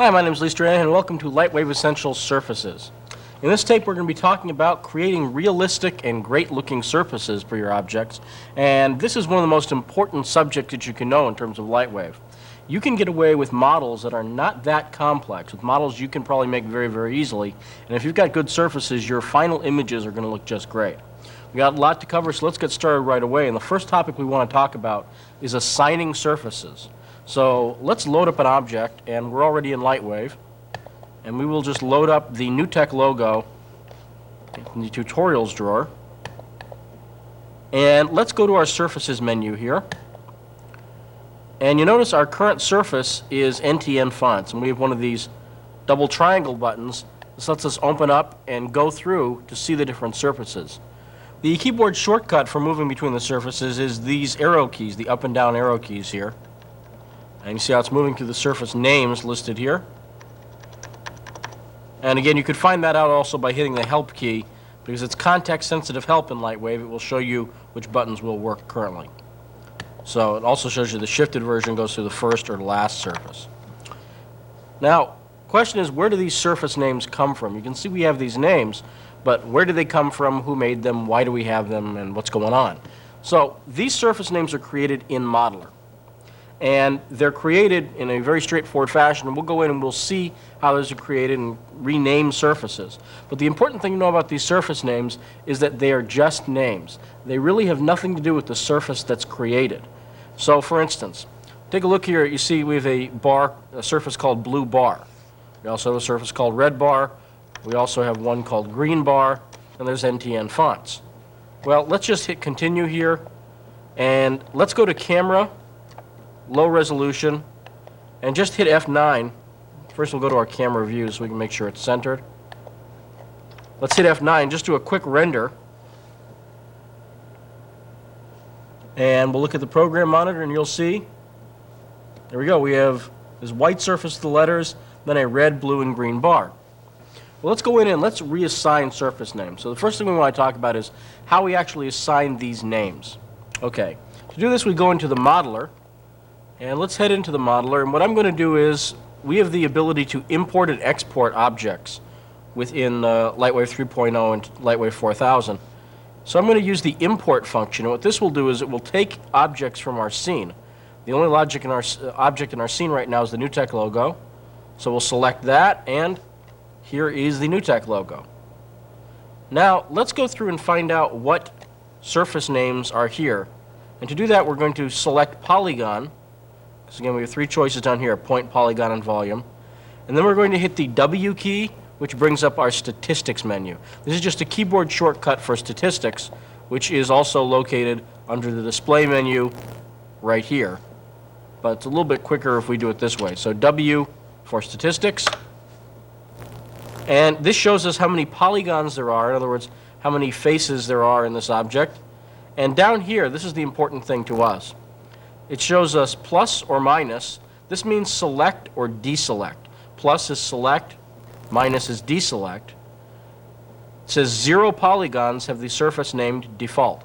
Hi, my name is Lee Stranahan, and welcome to Lightwave Essential Surfaces. In this tape, we're going to be talking about creating realistic and great-looking surfaces for your objects, and this is one of the most important subjects that you can know in terms of Lightwave. You can get away with models that are not that complex, with models you can probably make very, very easily, and if you've got good surfaces, your final images are going to look just great. We got a lot to cover, so let's get started right away, and the first topic we want to talk about is assigning surfaces. So let's load up an object, and we're already in Lightwave, and we will just load up the NewTek logo in the tutorials drawer. And let's go to our surfaces menu here. And you notice our current surface is NTN fonts, and we have one of these double triangle buttons. This lets us open up and go through to see the different surfaces. The keyboard shortcut for moving between the surfaces is these arrow keys, the up and down arrow keys here. And you see how it's moving through the surface names listed here. And again, you could find that out also by hitting the help key, because it's context-sensitive help in Lightwave. It will show you which buttons will work currently. So it also shows you the shifted version goes through the first or last surface. Now, the question is, where do these surface names come from? You can see we have these names, but where do they come from, who made them, why do we have them, and what's going on? So these surface names are created in Modeler. And they're created in a very straightforward fashion, and we'll go in and we'll see how those are created and rename surfaces. But the important thing to know about these surface names is that they are just names. They really have nothing to do with the surface that's created. So for instance, take a look here. You see we have a surface called blue bar. We also have a surface called red bar. We also have one called green bar, and there's NTN fonts. Well, let's just hit continue here, and let's go to camera, low resolution, and just hit F9. First we'll go to our camera view so we can make sure it's centered. Let's hit F9, just do a quick render. And we'll look at the program monitor and you'll see, there we go, we have this white surface with the letters, then a red, blue, and green bar. Well, let's go in and let's reassign surface names. So the first thing we want to talk about is how we actually assign these names. Okay, to do this we go into the modeler. And let's head into the modeler, and what I'm going to do is we have the ability to import and export objects within Lightwave 3.0 and Lightwave 4000. So I'm going to use the import function, and what this will do is it will take objects from our scene. The only object in our scene right now is the NewTek logo, so we'll select that, and here is the NewTek logo. Now let's go through and find out what surface names are here, and to do that we're going to select polygon. So again, we have three choices down here, point, polygon, and volume. And then we're going to hit the W key, which brings up our statistics menu. This is just a keyboard shortcut for statistics, which is also located under the display menu right here. But it's a little bit quicker if we do it this way. So W for statistics. And this shows us how many polygons there are, in other words, how many faces there are in this object. And down here, this is the important thing to us. It shows us plus or minus. This means select or deselect. Plus is select, minus is deselect. It says 0 polygons have the surface named default.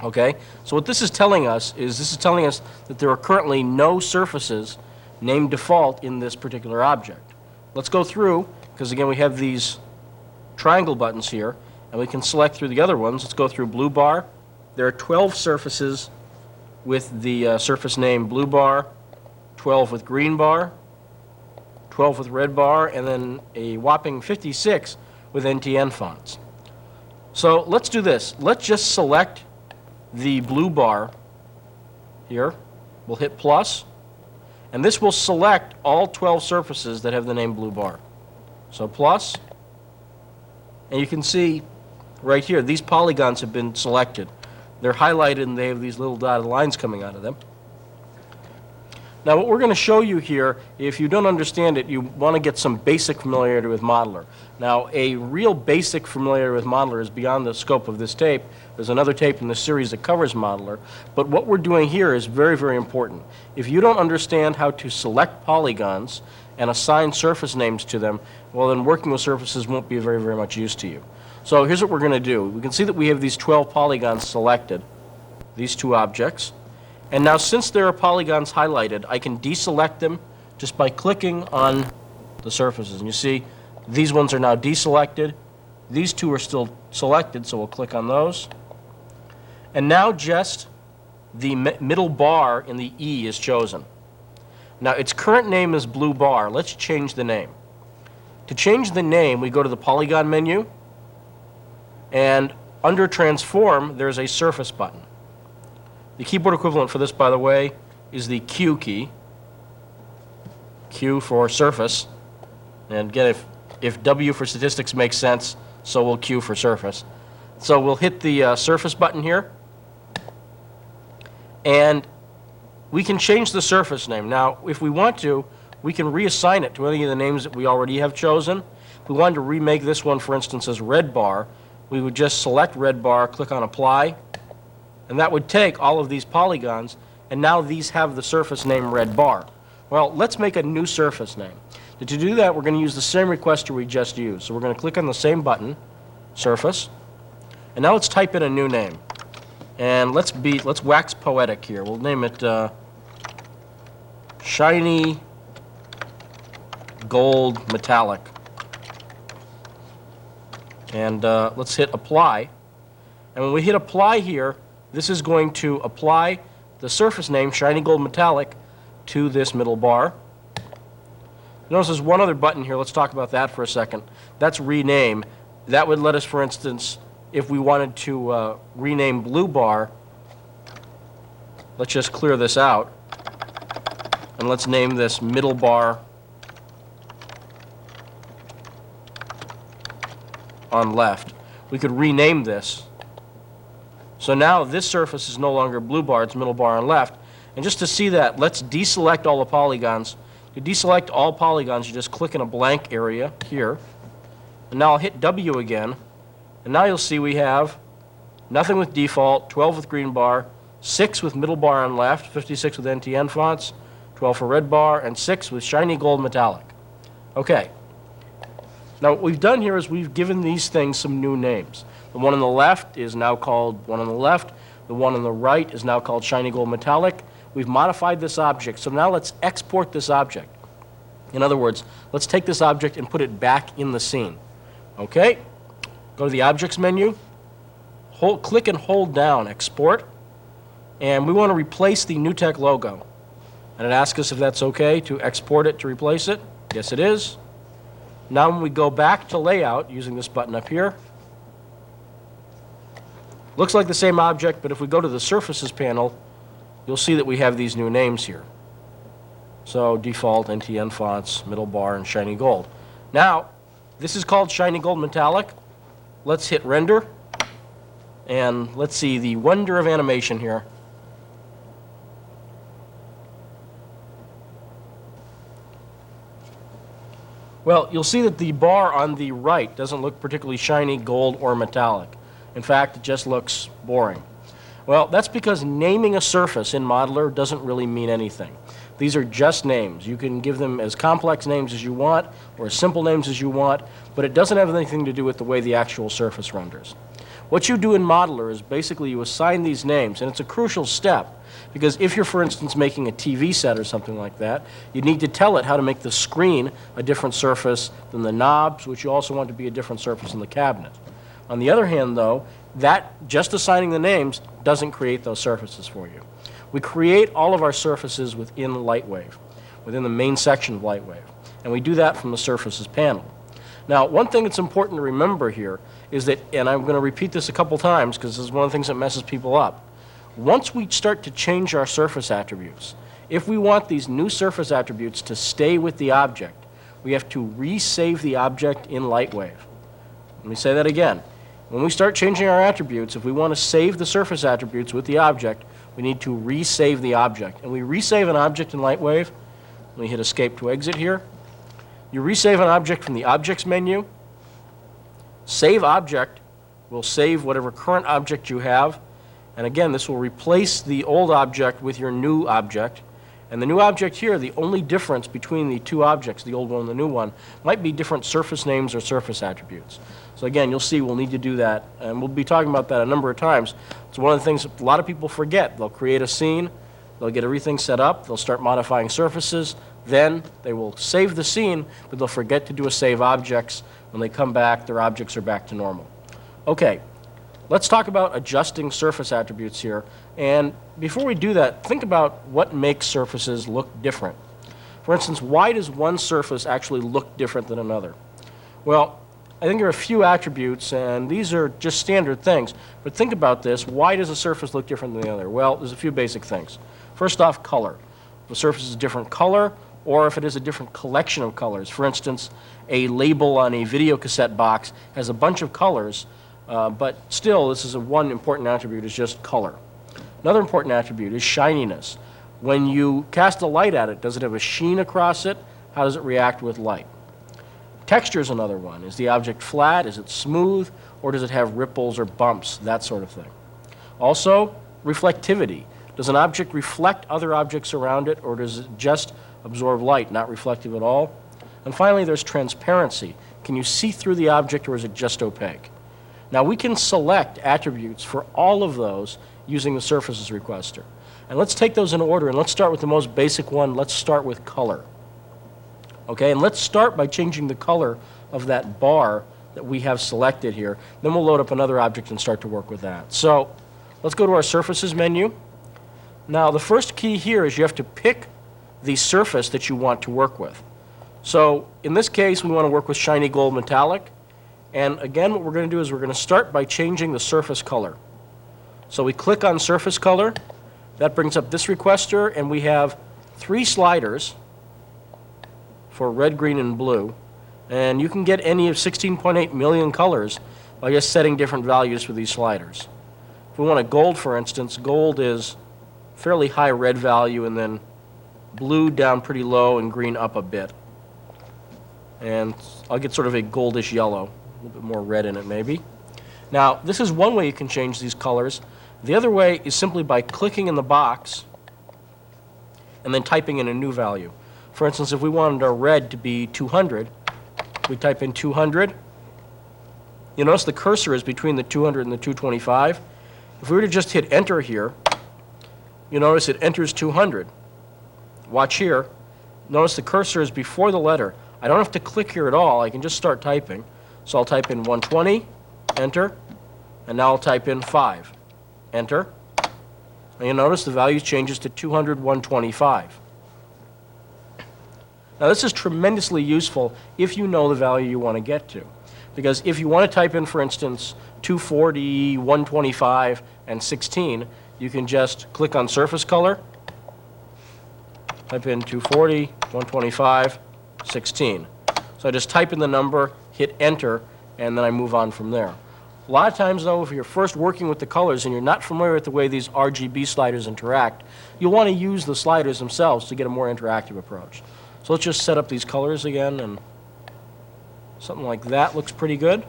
Okay? So what this is telling us is that there are currently no surfaces named default in this particular object. Let's go through, because again we have these triangle buttons here, and we can select through the other ones. Let's go through blue bar. There are 12 surfaces with the surface name blue bar, 12 with green bar, 12 with red bar, and then a whopping 56 with NTN fonts. So let's do this. Let's just select the blue bar here. We'll hit plus, and this will select all 12 surfaces that have the name blue bar. So plus, and you can see right here, these polygons have been selected. They're highlighted and they have these little dotted lines coming out of them. Now what we're going to show you here, if you don't understand it, you want to get some basic familiarity with Modeler. Now a real basic familiarity with Modeler is beyond the scope of this tape. There's another tape in the series that covers Modeler, but what we're doing here is very, very important. If you don't understand how to select polygons and assign surface names to them, well then working with surfaces won't be very, very much use to you. So here's what we're going to do. We can see that we have these 12 polygons selected, these two objects. And now since there are polygons highlighted, I can deselect them just by clicking on the surfaces. And you see, these ones are now deselected. These two are still selected, so we'll click on those. And now just the middle bar in the E is chosen. Now, its current name is blue bar. Let's change the name. To change the name, we go to the polygon menu, and under transform, there's a surface button. The keyboard equivalent for this, by the way, is the Q key. Q for surface. And again, if W for statistics makes sense, so will Q for surface. So we'll hit the surface button here. And we can change the surface name. Now, if we want to, we can reassign it to any of the names that we already have chosen. If we wanted to remake this one, for instance, as red bar, we would just select red bar, click on apply, and that would take all of these polygons, and now these have the surface name red bar. Well, let's make a new surface name. To do that, we're going to use the same requester we just used. So we're going to click on the same button, surface, and now let's type in a new name. And let's wax poetic here. We'll name it Shiny Gold Metallic. And let's hit apply. And when we hit apply here, this is going to apply the surface name Shiny Gold Metallic to this middle bar. Notice there's one other button here. Let's talk about that for a second. That's rename. That would let us, for instance, if we wanted to rename blue bar, let's just clear this out. And let's name this middle bar on left. We could rename this. So now this surface is no longer blue bar, it's middle bar on left. And just to see that, let's deselect all the polygons. To deselect all polygons, you just click in a blank area here. And now I'll hit W again. And now you'll see we have nothing with default, 12 with green bar, 6 with middle bar on left, 56 with NTN fonts, 12 for red bar, and 6 with shiny gold metallic. Okay. Now what we've done here is we've given these things some new names. The one on the left is now called one on the left. The one on the right is now called shiny gold metallic. We've modified this object, so now let's export this object. In other words, let's take this object and put it back in the scene. Okay? Go to the Objects menu, click and hold down Export, and we want to replace the NewTek logo. And it asks us if that's okay to export it to replace it. Yes, it is. Now when we go back to Layout, using this button up here, looks like the same object, but if we go to the Surfaces panel, you'll see that we have these new names here. So default, NTN fonts, middle bar, and shiny gold. Now, this is called shiny gold metallic. Let's hit render, and let's see the wonder of animation here. Well, you'll see that the bar on the right doesn't look particularly shiny, gold, or metallic. In fact, it just looks boring. Well, that's because naming a surface in Modeler doesn't really mean anything. These are just names. You can give them as complex names as you want or as simple names as you want, but it doesn't have anything to do with the way the actual surface renders. What you do in Modeler is basically you assign these names, and it's a crucial step because if you're, for instance, making a TV set or something like that, you need to tell it how to make the screen a different surface than the knobs, which you also want to be a different surface in the cabinet. On the other hand, though, that just assigning the names doesn't create those surfaces for you. We create all of our surfaces within Lightwave, within the main section of Lightwave, and we do that from the Surfaces panel. Now, one thing that's important to remember here is that, and I'm going to repeat this a couple times because this is one of the things that messes people up. Once we start to change our surface attributes, if we want these new surface attributes to stay with the object, we have to resave the object in Lightwave. Let me say that again. When we start changing our attributes, if we want to save the surface attributes with the object, we need to resave the object. And we resave an object in Lightwave. Let me hit Escape to exit here. You resave an object from the Objects menu. Save Object will save whatever current object you have. And again, this will replace the old object with your new object. And the new object here, the only difference between the two objects, the old one and the new one, might be different surface names or surface attributes. So again, you'll see we'll need to do that, and we'll be talking about that a number of times. It's one of the things a lot of people forget. They'll create a scene, they'll get everything set up, they'll start modifying surfaces, Then they will save the scene, but they'll forget to do a save objects. When they come back, their objects are back to normal. Okay, let's talk about adjusting surface attributes here. And before we do that, think about what makes surfaces look different. For instance, why does one surface actually look different than another? Well, I think there are a few attributes, and these are just standard things. But think about this. Why does a surface look different than the other? Well, there's a few basic things. First off, color. If a surface is a different color, or if it is a different collection of colors. For instance, a label on a video cassette box has a bunch of colors, but still, this is one important attribute, is just color. Another important attribute is shininess. When you cast a light at it, does it have a sheen across it? How does it react with light? Texture is another one. Is the object flat? Is it smooth? Or does it have ripples or bumps? That sort of thing. Also, reflectivity. Does an object reflect other objects around it, or does it just absorb light, not reflective at all? And finally, there's transparency. Can you see through the object, or is it just opaque? Now, we can select attributes for all of those using the Surfaces requester. And let's take those in order, and let's start with the most basic one. Let's start with color. Okay, and let's start by changing the color of that bar that we have selected here. Then we'll load up another object and start to work with that. So let's go to our Surfaces menu. Now, the first key here is you have to pick the surface that you want to work with. So in this case, we want to work with shiny gold metallic. And again, what we're going to do is we're going to start by changing the surface color. So we click on surface color. That brings up this requester, and we have 3 sliders for red, green, and blue. And you can get any of 16.8 million colors by just setting different values for these sliders. If we want a gold, for instance, gold is fairly high red value, and then blue down pretty low and green up a bit. And I'll get sort of a goldish yellow, a little bit more red in it maybe. Now, this is one way you can change these colors. The other way is simply by clicking in the box and then typing in a new value. For instance, if we wanted our red to be 200, we type in 200. You notice the cursor is between the 200 and the 225. If we were to just hit enter here, you notice it enters 200. Watch here. Notice the cursor is before the letter. I don't have to click here at all. I can just start typing. So I'll type in 120, enter, and now I'll type in 5, enter. And you'll notice the value changes to 200, 125. Now this is tremendously useful if you know the value you want to get to. Because if you want to type in, for instance, 240, 125, and 16, you can just click on surface color, type in 240, 125, 16. So I just type in the number, hit enter, and then I move on from there. A lot of times, though, if you're first working with the colors and you're not familiar with the way these RGB sliders interact, you'll want to use the sliders themselves to get a more interactive approach. So let's just set up these colors again, and something like that looks pretty good.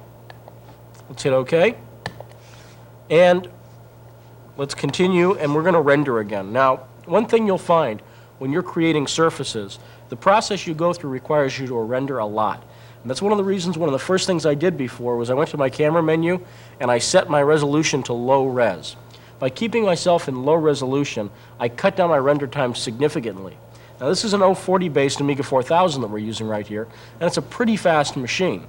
Let's hit OK. And let's continue, and we're going to render again. Now, one thing you'll find when you're creating surfaces, the process you go through requires you to render a lot. And that's one of the reasons, one of the first things I did before was I went to my camera menu and I set my resolution to low res. By keeping myself in low resolution, I cut down my render time significantly. Now this is an 040 based Amiga 4000 that we're using right here, and it's a pretty fast machine.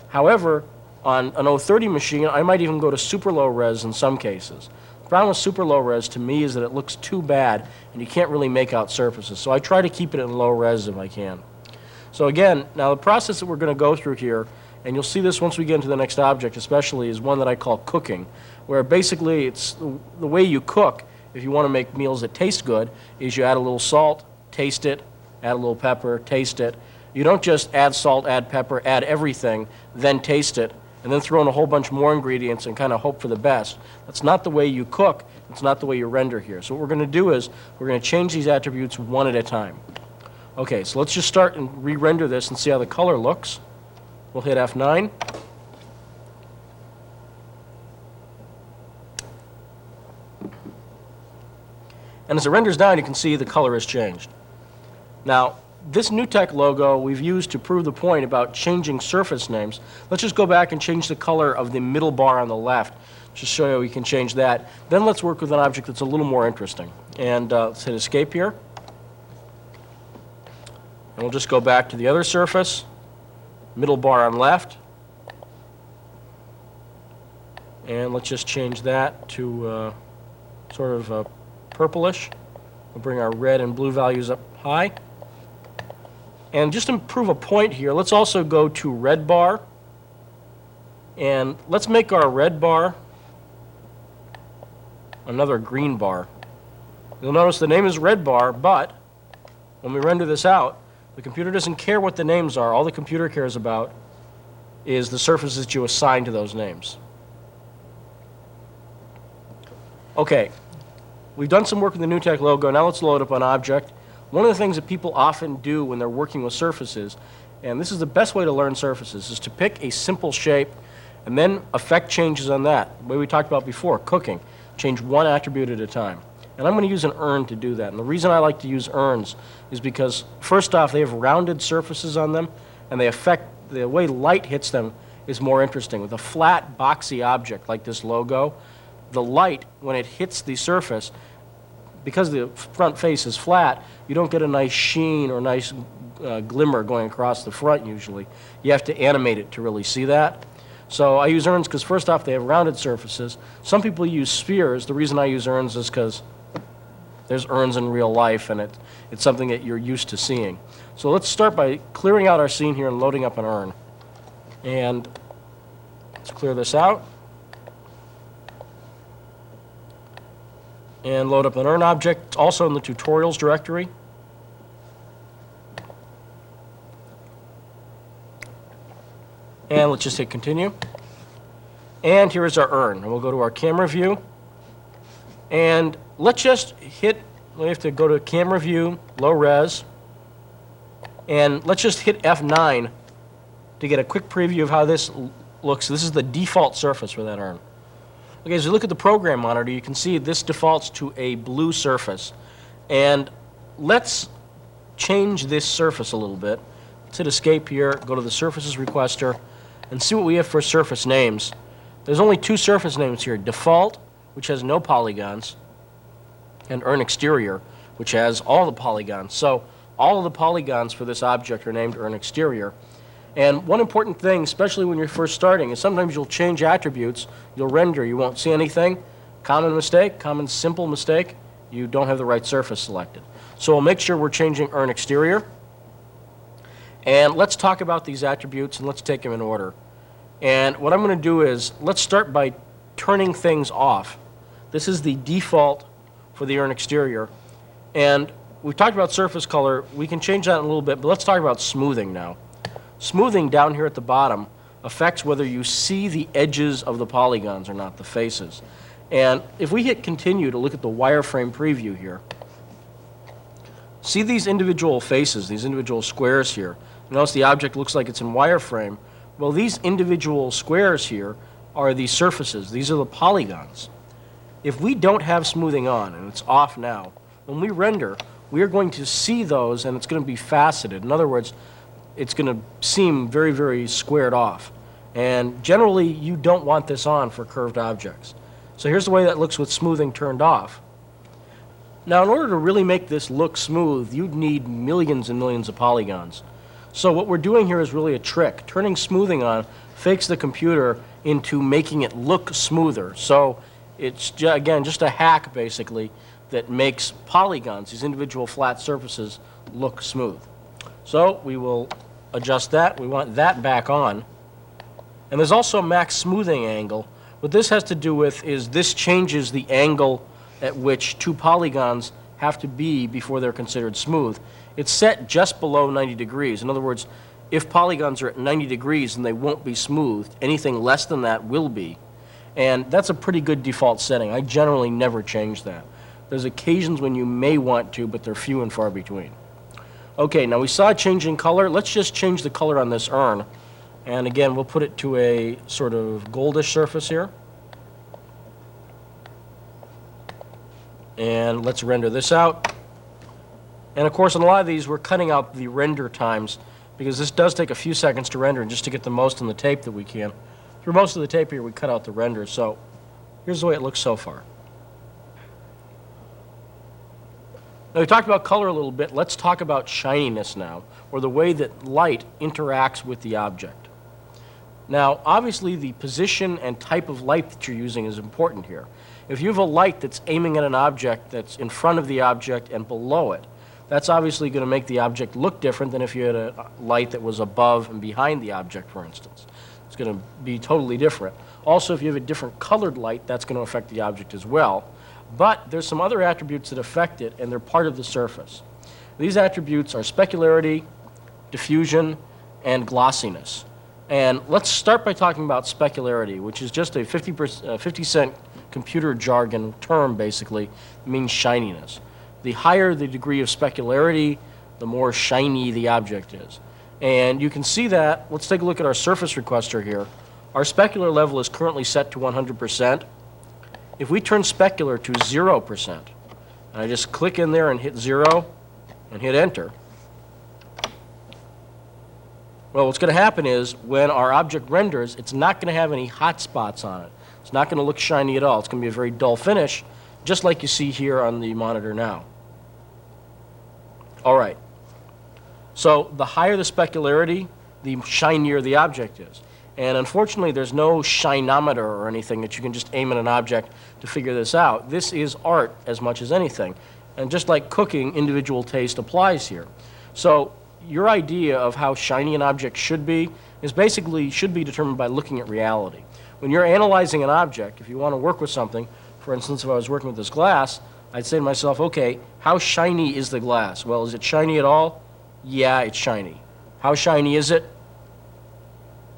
However, on an 030 machine, I might even go to super low res in some cases. The problem with super low res to me is that it looks too bad and you can't really make out surfaces. So I try to keep it in low res if I can. So again, now the process that we're going to go through here, and you'll see this once we get into the next object especially, is one that I call cooking, where basically it's the way you cook if you want to make meals that taste good is you add a little salt, taste it, add a little pepper, taste it. You don't just add salt, add pepper, add everything, then taste it, and then throw in a whole bunch more ingredients and kind of hope for the best. That's not the way you cook. It's not the way you render here. So what we're going to do is we're going to change these attributes one at a time. Okay, so let's just start and re-render this and see how the color looks. We'll hit F9. And as it renders down, you can see the color has changed. Now, this NewTek logo we've used to prove the point about changing surface names. Let's just go back and change the color of the middle bar on the left. Just show you we can change that. Then let's work with an object that's a little more interesting. And let's hit escape here. And we'll just go back to the other surface, middle bar on left. And let's just change that to sort of purplish. We'll bring our red and blue values up high. And just to prove a point here, let's also go to red bar. And let's make our red bar another green bar. You'll notice the name is red bar, but when we render this out, the computer doesn't care what the names are. All the computer cares about is the surfaces that you assign to those names. Okay, we've done some work with the NewTek logo. Now let's load up an object. One of the things that people often do when they're working with surfaces, and this is the best way to learn surfaces, is to pick a simple shape and then affect changes on that. The way we talked about before, cooking. Change one attribute at a time. And I'm going to use an urn to do that. And the reason I like to use urns is because, first off, they have rounded surfaces on them, and they affect, the way light hits them is more interesting. With a flat, boxy object like this logo, the light, when it hits the surface, because the front face is flat, you don't get a nice sheen or nice glimmer going across the front usually. You have to animate it to really see that. So I use urns because, first off, they have rounded surfaces. Some people use spheres. The reason I use urns is because there's urns in real life, and it's something that you're used to seeing. So let's start by clearing out our scene here and loading up an urn. And let's clear this out. And load up an urn object. It's also in the tutorials directory. And let's just hit continue. And here is our urn. And we'll go to our camera view. And let's just we have to go to camera view, low res. And let's just hit F9 to get a quick preview of how this looks. This is the default surface for that urn. Okay, as you look at the program monitor, you can see this defaults to a blue surface. And let's change this surface a little bit. Let's hit escape here, go to the surfaces requester, and see what we have for surface names. There's only two surface names here: default, which has no polygons, and urn exterior, which has all the polygons. So all of the polygons for this object are named urn exterior. And one important thing, especially when you're first starting, is sometimes you'll change attributes, you'll render, you won't see anything. Common mistake, common simple mistake, you don't have the right surface selected. So we'll make sure we're changing urn exterior. And let's talk about these attributes, and let's take them in order. And what I'm going to do is, let's start by turning things off. This is the default for the urn exterior. And we've talked about surface color. We can change that in a little bit, but let's talk about smoothing now. Smoothing down here at the bottom affects whether you see the edges of the polygons or not, the faces. And if we hit continue to look at the wireframe preview here, see these individual faces, these individual squares here. Notice the object looks like it's in wireframe. Well, these individual squares here are the surfaces. These are the polygons. If we don't have smoothing on, and it's off now, when we render, we are going to see those, and it's going to be faceted. In other words, it's going to seem very, very squared off. And generally, you don't want this on for curved objects. So here's the way that looks with smoothing turned off. Now, in order to really make this look smooth, you'd need millions and millions of polygons. So what we're doing here is really a trick. Turning smoothing on fakes the computer into making it look smoother. So it's, again, just a hack, basically, that makes polygons, these individual flat surfaces, look smooth. So we will adjust that. We want that back on. And there's also a max smoothing angle. What this has to do with is this changes the angle at which two polygons have to be before they're considered smooth. It's set just below 90 degrees. In other words, if polygons are at 90 degrees, then they won't be smooth. Anything less than that will be. And that's a pretty good default setting. I generally never change that. There's occasions when you may want to, but they're few and far between. Okay, now we saw changing color. Let's just change the color on this urn. And again, we'll put it to a sort of goldish surface here. And let's render this out. And of course, on a lot of these, we're cutting out the render times because this does take a few seconds to render, and just to get the most on the tape that we can. For most of the tape here, we cut out the render. So here's the way it looks so far. Now, we talked about color a little bit. Let's talk about shininess now, or the way that light interacts with the object. Now, obviously, the position and type of light that you're using is important here. If you have a light that's aiming at an object that's in front of the object and below it, that's obviously going to make the object look different than if you had a light that was above and behind the object, for instance. It's going to be totally different. Also, if you have a different colored light, that's going to affect the object as well. But there's some other attributes that affect it, and they're part of the surface. These attributes are specularity, diffusion, and glossiness. And let's start by talking about specularity, which is just a 50-cent computer jargon term, basically. It means shininess. The higher the degree of specularity, the more shiny the object is. And you can see that. Let's take a look at our surface requester here. Our specular level is currently set to 100%. If we turn specular to 0%, and I just click in there and hit 0 and hit enter, well, what's going to happen is when our object renders, it's not going to have any hot spots on it. It's not going to look shiny at all. It's going to be a very dull finish, just like you see here on the monitor now. All right. So the higher the specularity, the shinier the object is. And unfortunately, there's no shinometer or anything that you can just aim at an object to figure this out. This is art as much as anything. And just like cooking, individual taste applies here. So your idea of how shiny an object should be is basically should be determined by looking at reality. When you're analyzing an object, if you want to work with something, for instance, if I was working with this glass, I'd say to myself, okay, how shiny is the glass? Well, is it shiny at all? Yeah, it's shiny. How shiny is it?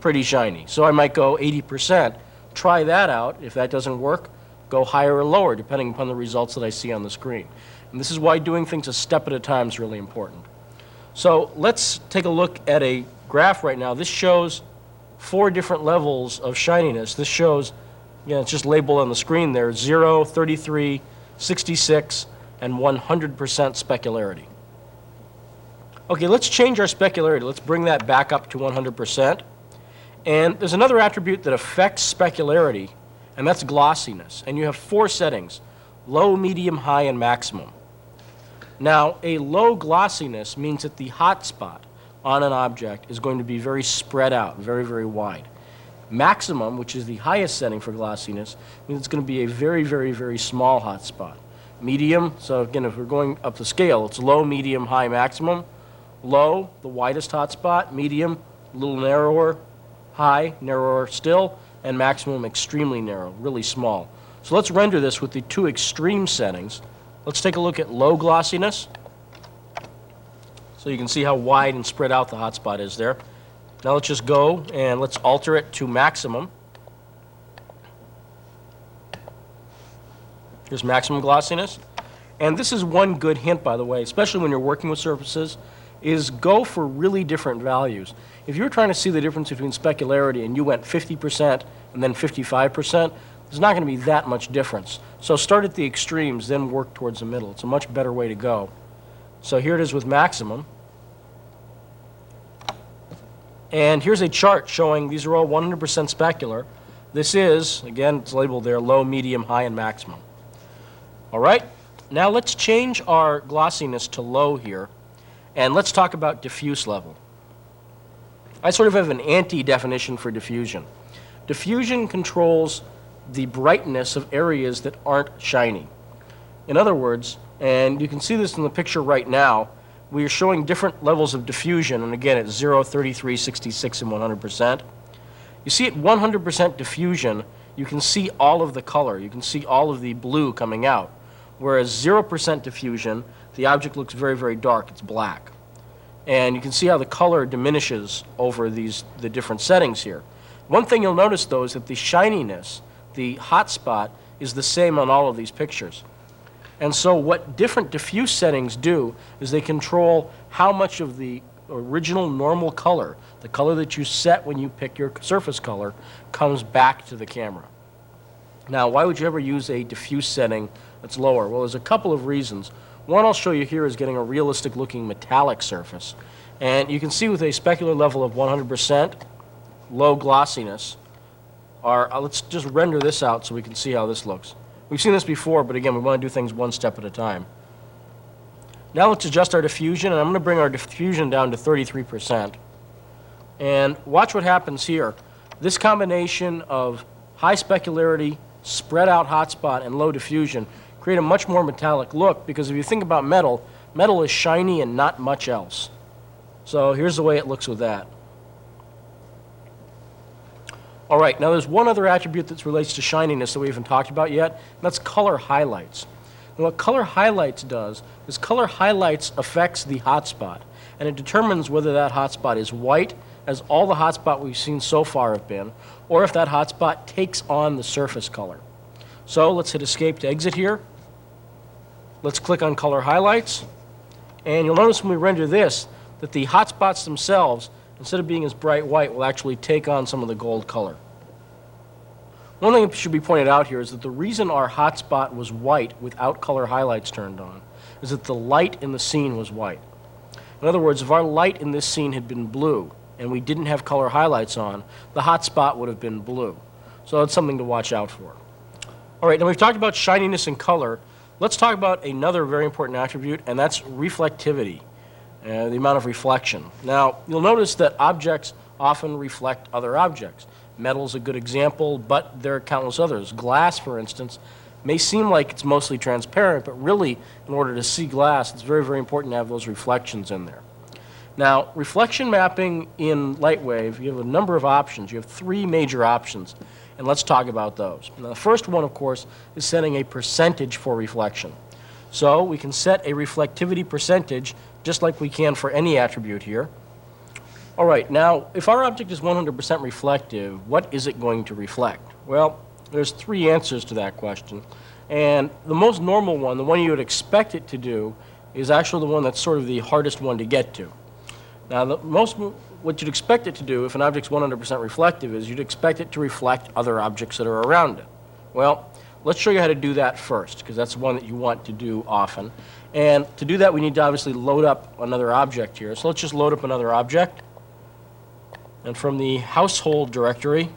Pretty shiny. So I might go 80%. Try that out. If that doesn't work, go higher or lower, depending upon the results that I see on the screen. And this is why doing things a step at a time is really important. So let's take a look at a graph right now. This shows 4 different levels of shininess. This shows, it's just labeled on the screen there, 0, 33, 66, and 100% specularity. Okay, let's change our specularity. Let's bring that back up to 100%. And there's another attribute that affects specularity, and that's glossiness. And you have 4 settings: low, medium, high, and maximum. Now, a low glossiness means that the hot spot on an object is going to be very spread out, very, very wide. Maximum, which is the highest setting for glossiness, means it's going to be a very, very, very small hot spot. Medium, so again, if we're going up the scale, it's low, medium, high, maximum. Low, the widest hot spot. Medium, a little narrower. High, narrower still. And maximum, extremely narrow, really small. So let's render this with the 2 extreme settings. Let's take a look at low glossiness. So you can see how wide and spread out the hot spot is there. Now let's just go and let's alter it to maximum. Here's maximum glossiness. And this is one good hint, by the way, especially when you're working with surfaces, is go for really different values. If you're trying to see the difference between specularity and you went 50% and then 55%, there's not going to be that much difference. So start at the extremes, then work towards the middle. It's a much better way to go. So here it is with maximum. And here's a chart showing these are all 100% specular. This is, again, it's labeled there, low, medium, high, and maximum. All right, now let's change our glossiness to low here, and let's talk about diffuse level. I sort of have an anti-definition for diffusion. Diffusion controls the brightness of areas that aren't shiny. In other words, and you can see this in the picture right now, we are showing different levels of diffusion, and again, it's 0, 33, 66, and 100%. You see at 100% diffusion, you can see all of the color. You can see all of the blue coming out. Whereas 0% diffusion, the object looks very, very dark. It's black. And you can see how the color diminishes over the different settings here. One thing you'll notice, though, is that the shininess, the hot spot, is the same on all of these pictures. And so what different diffuse settings do is they control how much of the original normal color, the color that you set when you pick your surface color, comes back to the camera. Now, why would you ever use a diffuse setting that's lower? Well, there's a couple of reasons. One I'll show you here is getting a realistic looking metallic surface. And you can see with a specular level of 100%, low glossiness, let's just render this out so we can see how this looks. We've seen this before, but again, we want to do things one step at a time. Now let's adjust our diffusion, and I'm going to bring our diffusion down to 33%. And watch what happens here. This combination of high specularity, spread out hotspot, and low diffusion create a much more metallic look, because if you think about metal, metal is shiny and not much else. So here's the way it looks with that. All right, now there's one other attribute that relates to shininess that we haven't talked about yet, and that's color highlights. And what color highlights does is color highlights affects the hotspot, and it determines whether that hotspot is white, as all the hotspot we've seen so far have been, or if that hotspot takes on the surface color. So let's hit escape to exit here. Let's click on color highlights, and you'll notice when we render this that the hotspots themselves, instead of being as bright white, will actually take on some of the gold color. One thing that should be pointed out here is that the reason our hotspot was white without color highlights turned on is that the light in the scene was white. In other words, if our light in this scene had been blue and we didn't have color highlights on, the hotspot would have been blue. So that's something to watch out for. All right, now we've talked about shininess and color. Let's talk about another very important attribute, and that's reflectivity, the amount of reflection. Now, you'll notice that objects often reflect other objects. Metal's a good example, but there are countless others. Glass, for instance, may seem like it's mostly transparent, but really, in order to see glass, it's very, very important to have those reflections in there. Now, reflection mapping in Lightwave, you have a number of options. You have three major options, and let's talk about those. Now, the first one, of course, is setting a percentage for reflection. So we can set a reflectivity percentage just like we can for any attribute here. All right, now, if our object is 100% reflective, what is it going to reflect? Well, there's three answers to that question. And the most normal one, the one you would expect it to do, is actually the one that's sort of the hardest one to get to. Now, what you'd expect it to do if an object's 100% reflective is you'd expect it to reflect other objects that are around it. Well, let's show you how to do that first, because that's the one that you want to do often. And to do that, we need to obviously load up another object here. So let's just load up another object. And from the household directory,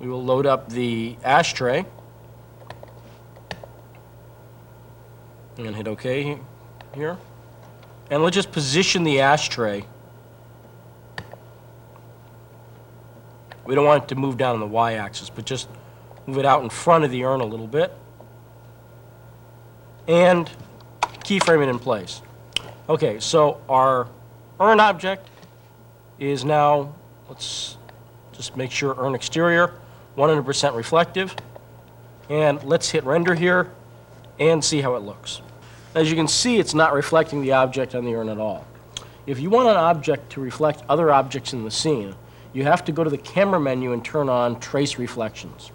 we will load up the ashtray. And hit OK here. And let's just position the ashtray. We don't want it to move down on the y-axis, but just move it out in front of the urn a little bit. And keyframe it in place. Okay, so our urn object is now, let's just make sure urn exterior, 100% reflective. And let's hit render here and see how it looks. As you can see, it's not reflecting the object on the urn at all. If you want an object to reflect other objects in the scene, you have to go to the camera menu and turn on trace reflections.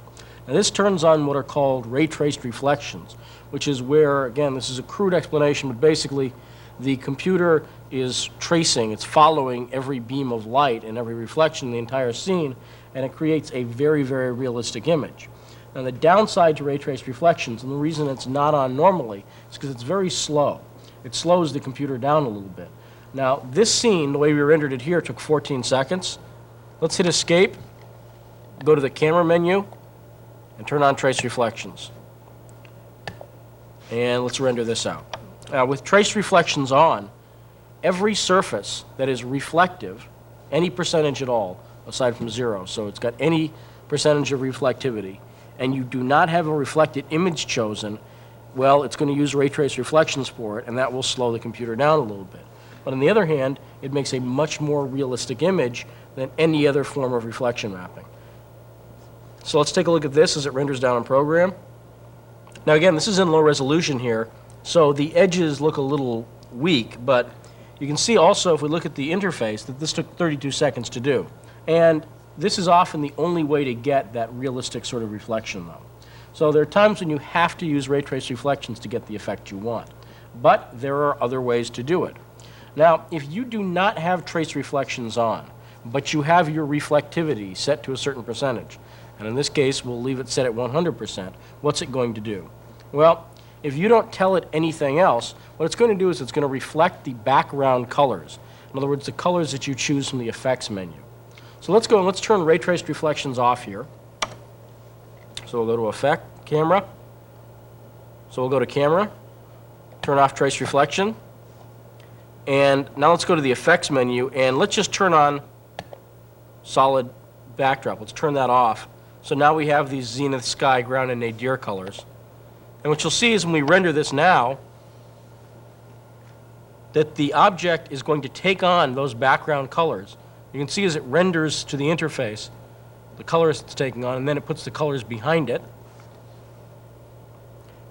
Now this turns on what are called ray traced reflections, which is where, again, this is a crude explanation, but basically the computer is tracing, it's following every beam of light and every reflection in the entire scene, and it creates a very, very realistic image. Now the downside to ray traced reflections, and the reason it's not on normally, is because it's very slow. It slows the computer down a little bit. Now this scene, the way we rendered it here, took 14 seconds. Let's hit escape, go to the camera menu, and turn on trace reflections. And let's render this out. Now with trace reflections on, every surface that is reflective, any percentage at all, aside from 0, so it's got any percentage of reflectivity, and you do not have a reflected image chosen, well, it's going to use ray trace reflections for it, and that will slow the computer down a little bit. But on the other hand, it makes a much more realistic image than any other form of reflection mapping. So let's take a look at this as it renders down in program. Now again, this is in low resolution here, so the edges look a little weak, but you can see also if we look at the interface that this took 32 seconds to do. And this is often the only way to get that realistic sort of reflection though. So there are times when you have to use ray trace reflections to get the effect you want. But there are other ways to do it. Now, if you do not have trace reflections on, but you have your reflectivity set to a certain percentage, and in this case we'll leave it set at 100%, what's it going to do? Well, if you don't tell it anything else, what it's going to do is it's going to reflect the background colors. In other words, the colors that you choose from the effects menu. So let's go and let's turn ray traced reflections off here. So we'll go to Effect, Camera. So we'll go to Camera, turn off trace reflection. And now let's go to the effects menu, and let's just turn on solid backdrop. Let's turn that off. So now we have these zenith, sky, ground, and nadir colors. And what you'll see is when we render this now, that the object is going to take on those background colors. You can see as it renders to the interface, the colors it's taking on, and then it puts the colors behind it.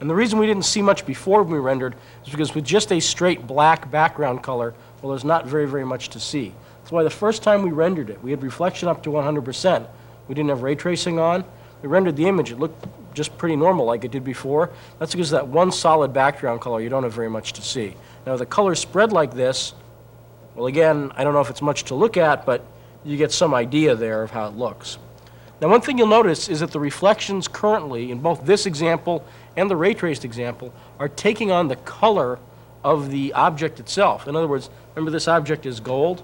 And the reason we didn't see much before when we rendered is because with just a straight black background color, well, there's not very, very much to see. That's why the first time we rendered it, we had reflection up to 100%. We didn't have ray tracing on. We rendered the image. It looked just pretty normal like it did before. That's because that one solid background color, you don't have very much to see. Now, the colors spread like this, well, again, I don't know if it's much to look at, but you get some idea there of how it looks. Now, one thing you'll notice is that the reflections currently, in both this example and the ray traced example, are taking on the color of the object itself. In other words, remember this object is gold?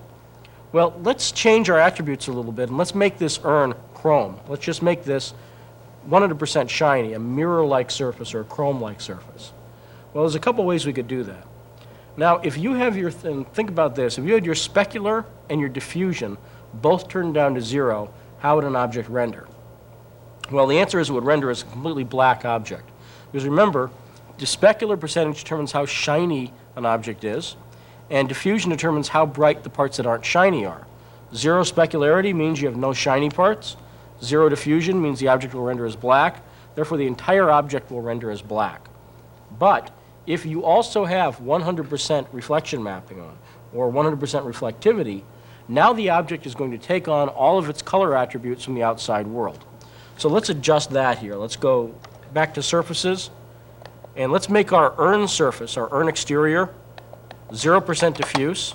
Well, let's change our attributes a little bit, and let's make this urn chrome. Let's just make this 100% shiny, a mirror-like surface or a chrome-like surface. Well, there's a couple ways we could do that. Now, if you have your, think about this, if you had your specular and your diffusion both turned down to 0, how would an object render? Well, the answer is it would render as a completely black object. Because remember, the specular percentage determines how shiny an object is, and diffusion determines how bright the parts that aren't shiny are. 0 specularity means you have no shiny parts. 0 diffusion means the object will render as black. Therefore, the entire object will render as black. But if you also have 100% reflection mapping on, or 100% reflectivity, now the object is going to take on all of its color attributes from the outside world. So let's adjust that here. Let's go back to surfaces, and let's make our urn surface, our urn exterior, 0% diffuse,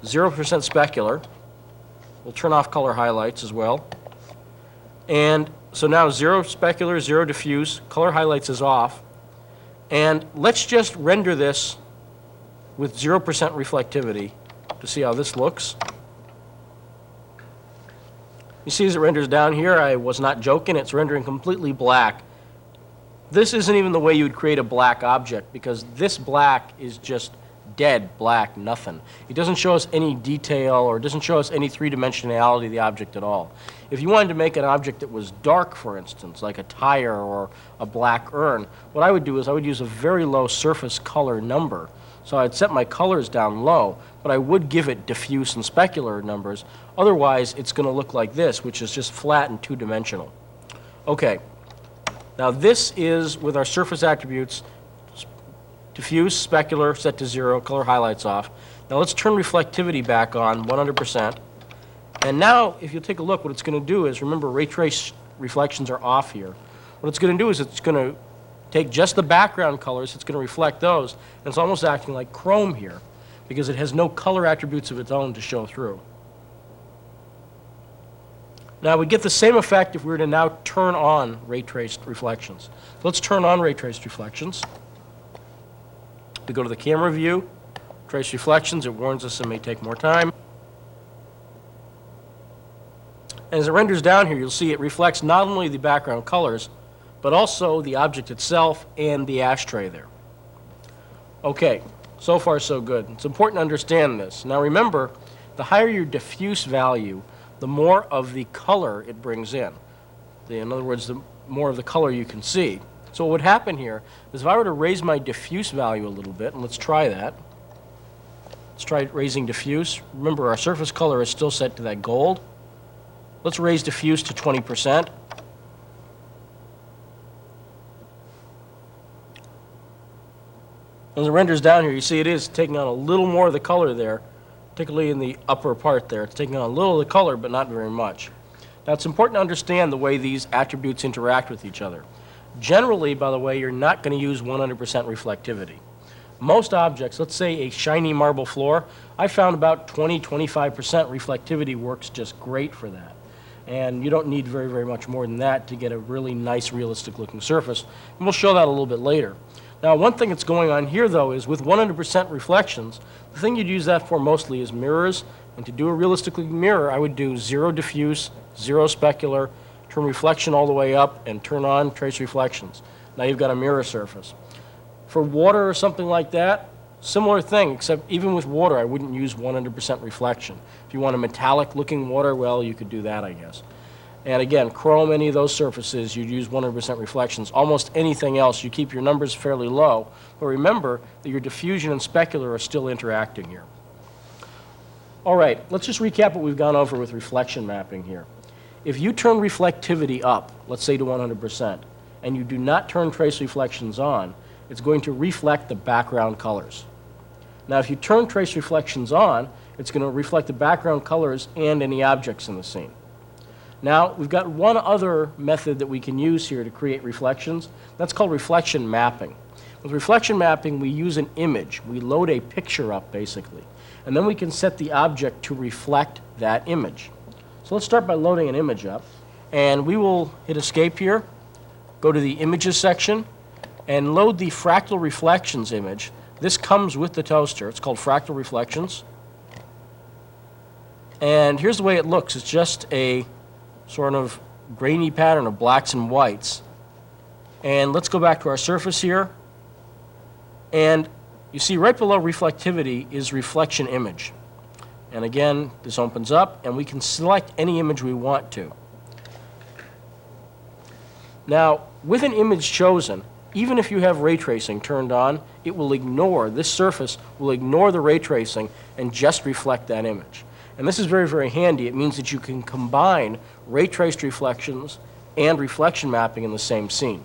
0% specular. We'll turn off color highlights as well. And so now 0 specular, 0 diffuse, color highlights is off. And let's just render this with 0% reflectivity to see how this looks. You see as it renders down here, I was not joking, it's rendering completely black. This isn't even the way you would create a black object, because this black is just dead black, nothing. It doesn't show us any detail, or it doesn't show us any three-dimensionality of the object at all. If you wanted to make an object that was dark, for instance, like a tire or a black urn, what I would do is I would use a very low surface color number. So I'd set my colors down low, but I would give it diffuse and specular numbers. Otherwise, it's going to look like this, which is just flat and two-dimensional. Okay. Now this is with our surface attributes, diffuse, specular, set to 0, color highlights off. Now let's turn reflectivity back on, 100%. And now, if you take a look, what it's going to do is, remember, ray trace reflections are off here. What it's going to do is it's going to take just the background colors, it's going to reflect those, and it's almost acting like chrome here, because it has no color attributes of its own to show through. Now, we get the same effect if we were to now turn on ray traced reflections. So let's turn on ray traced reflections. We go to the camera view, trace reflections, it warns us it may take more time. And as it renders down here, you'll see it reflects not only the background colors, but also the object itself and the ashtray there. Okay, so far so good. It's important to understand this. Now remember, the higher your diffuse value, the more of the color it brings in. In other words, the more of the color you can see. So what would happen here is if I were to raise my diffuse value a little bit, and let's try that. Let's try raising diffuse. Remember, our surface color is still set to that gold. Let's raise diffuse to 20%. As it renders down here, you see it is taking on a little more of the color there, particularly in the upper part there. It's taking on a little of the color, but not very much. Now, it's important to understand the way these attributes interact with each other. Generally, by the way, you're not going to use 100% reflectivity. Most objects, let's say a shiny marble floor, I found about 20-25% reflectivity works just great for that. And you don't need very, very much more than that to get a really nice, realistic-looking surface. And we'll show that a little bit later. Now, one thing that's going on here, though, is with 100% reflections, the thing you'd use that for mostly is mirrors. And to do a realistic-looking mirror, I would do 0 diffuse, 0 specular, turn reflection all the way up, and turn on trace reflections. Now you've got a mirror surface. For water or something like that, similar thing, except even with water, I wouldn't use 100% reflection. If you want a metallic looking water, well, you could do that, I guess. And again, chrome, any of those surfaces, you'd use 100% reflections. Almost anything else, you keep your numbers fairly low. But remember that your diffusion and specular are still interacting here. All right, let's just recap what we've gone over with reflection mapping here. If you turn reflectivity up, let's say to 100%, and you do not turn trace reflections on, it's going to reflect the background colors. Now, if you turn trace reflections on, it's going to reflect the background colors and any objects in the scene. Now, we've got one other method that we can use here to create reflections. That's called reflection mapping. With reflection mapping, we use an image. We load a picture up, basically. And then we can set the object to reflect that image. So let's start by loading an image up. And we will hit Escape here, go to the Images section, and load the Fractal Reflections image. This comes with the toaster. It's called Fractal Reflections. And here's the way it looks. It's just a sort of grainy pattern of blacks and whites. And let's go back to our surface here. And you see right below reflectivity is reflection image. And again, this opens up, and we can select any image we want to. Now, with an image chosen, even if you have ray tracing turned on, it will ignore, this surface will ignore the ray tracing and just reflect that image. And this is very, very handy. It means that you can combine ray traced reflections and reflection mapping in the same scene.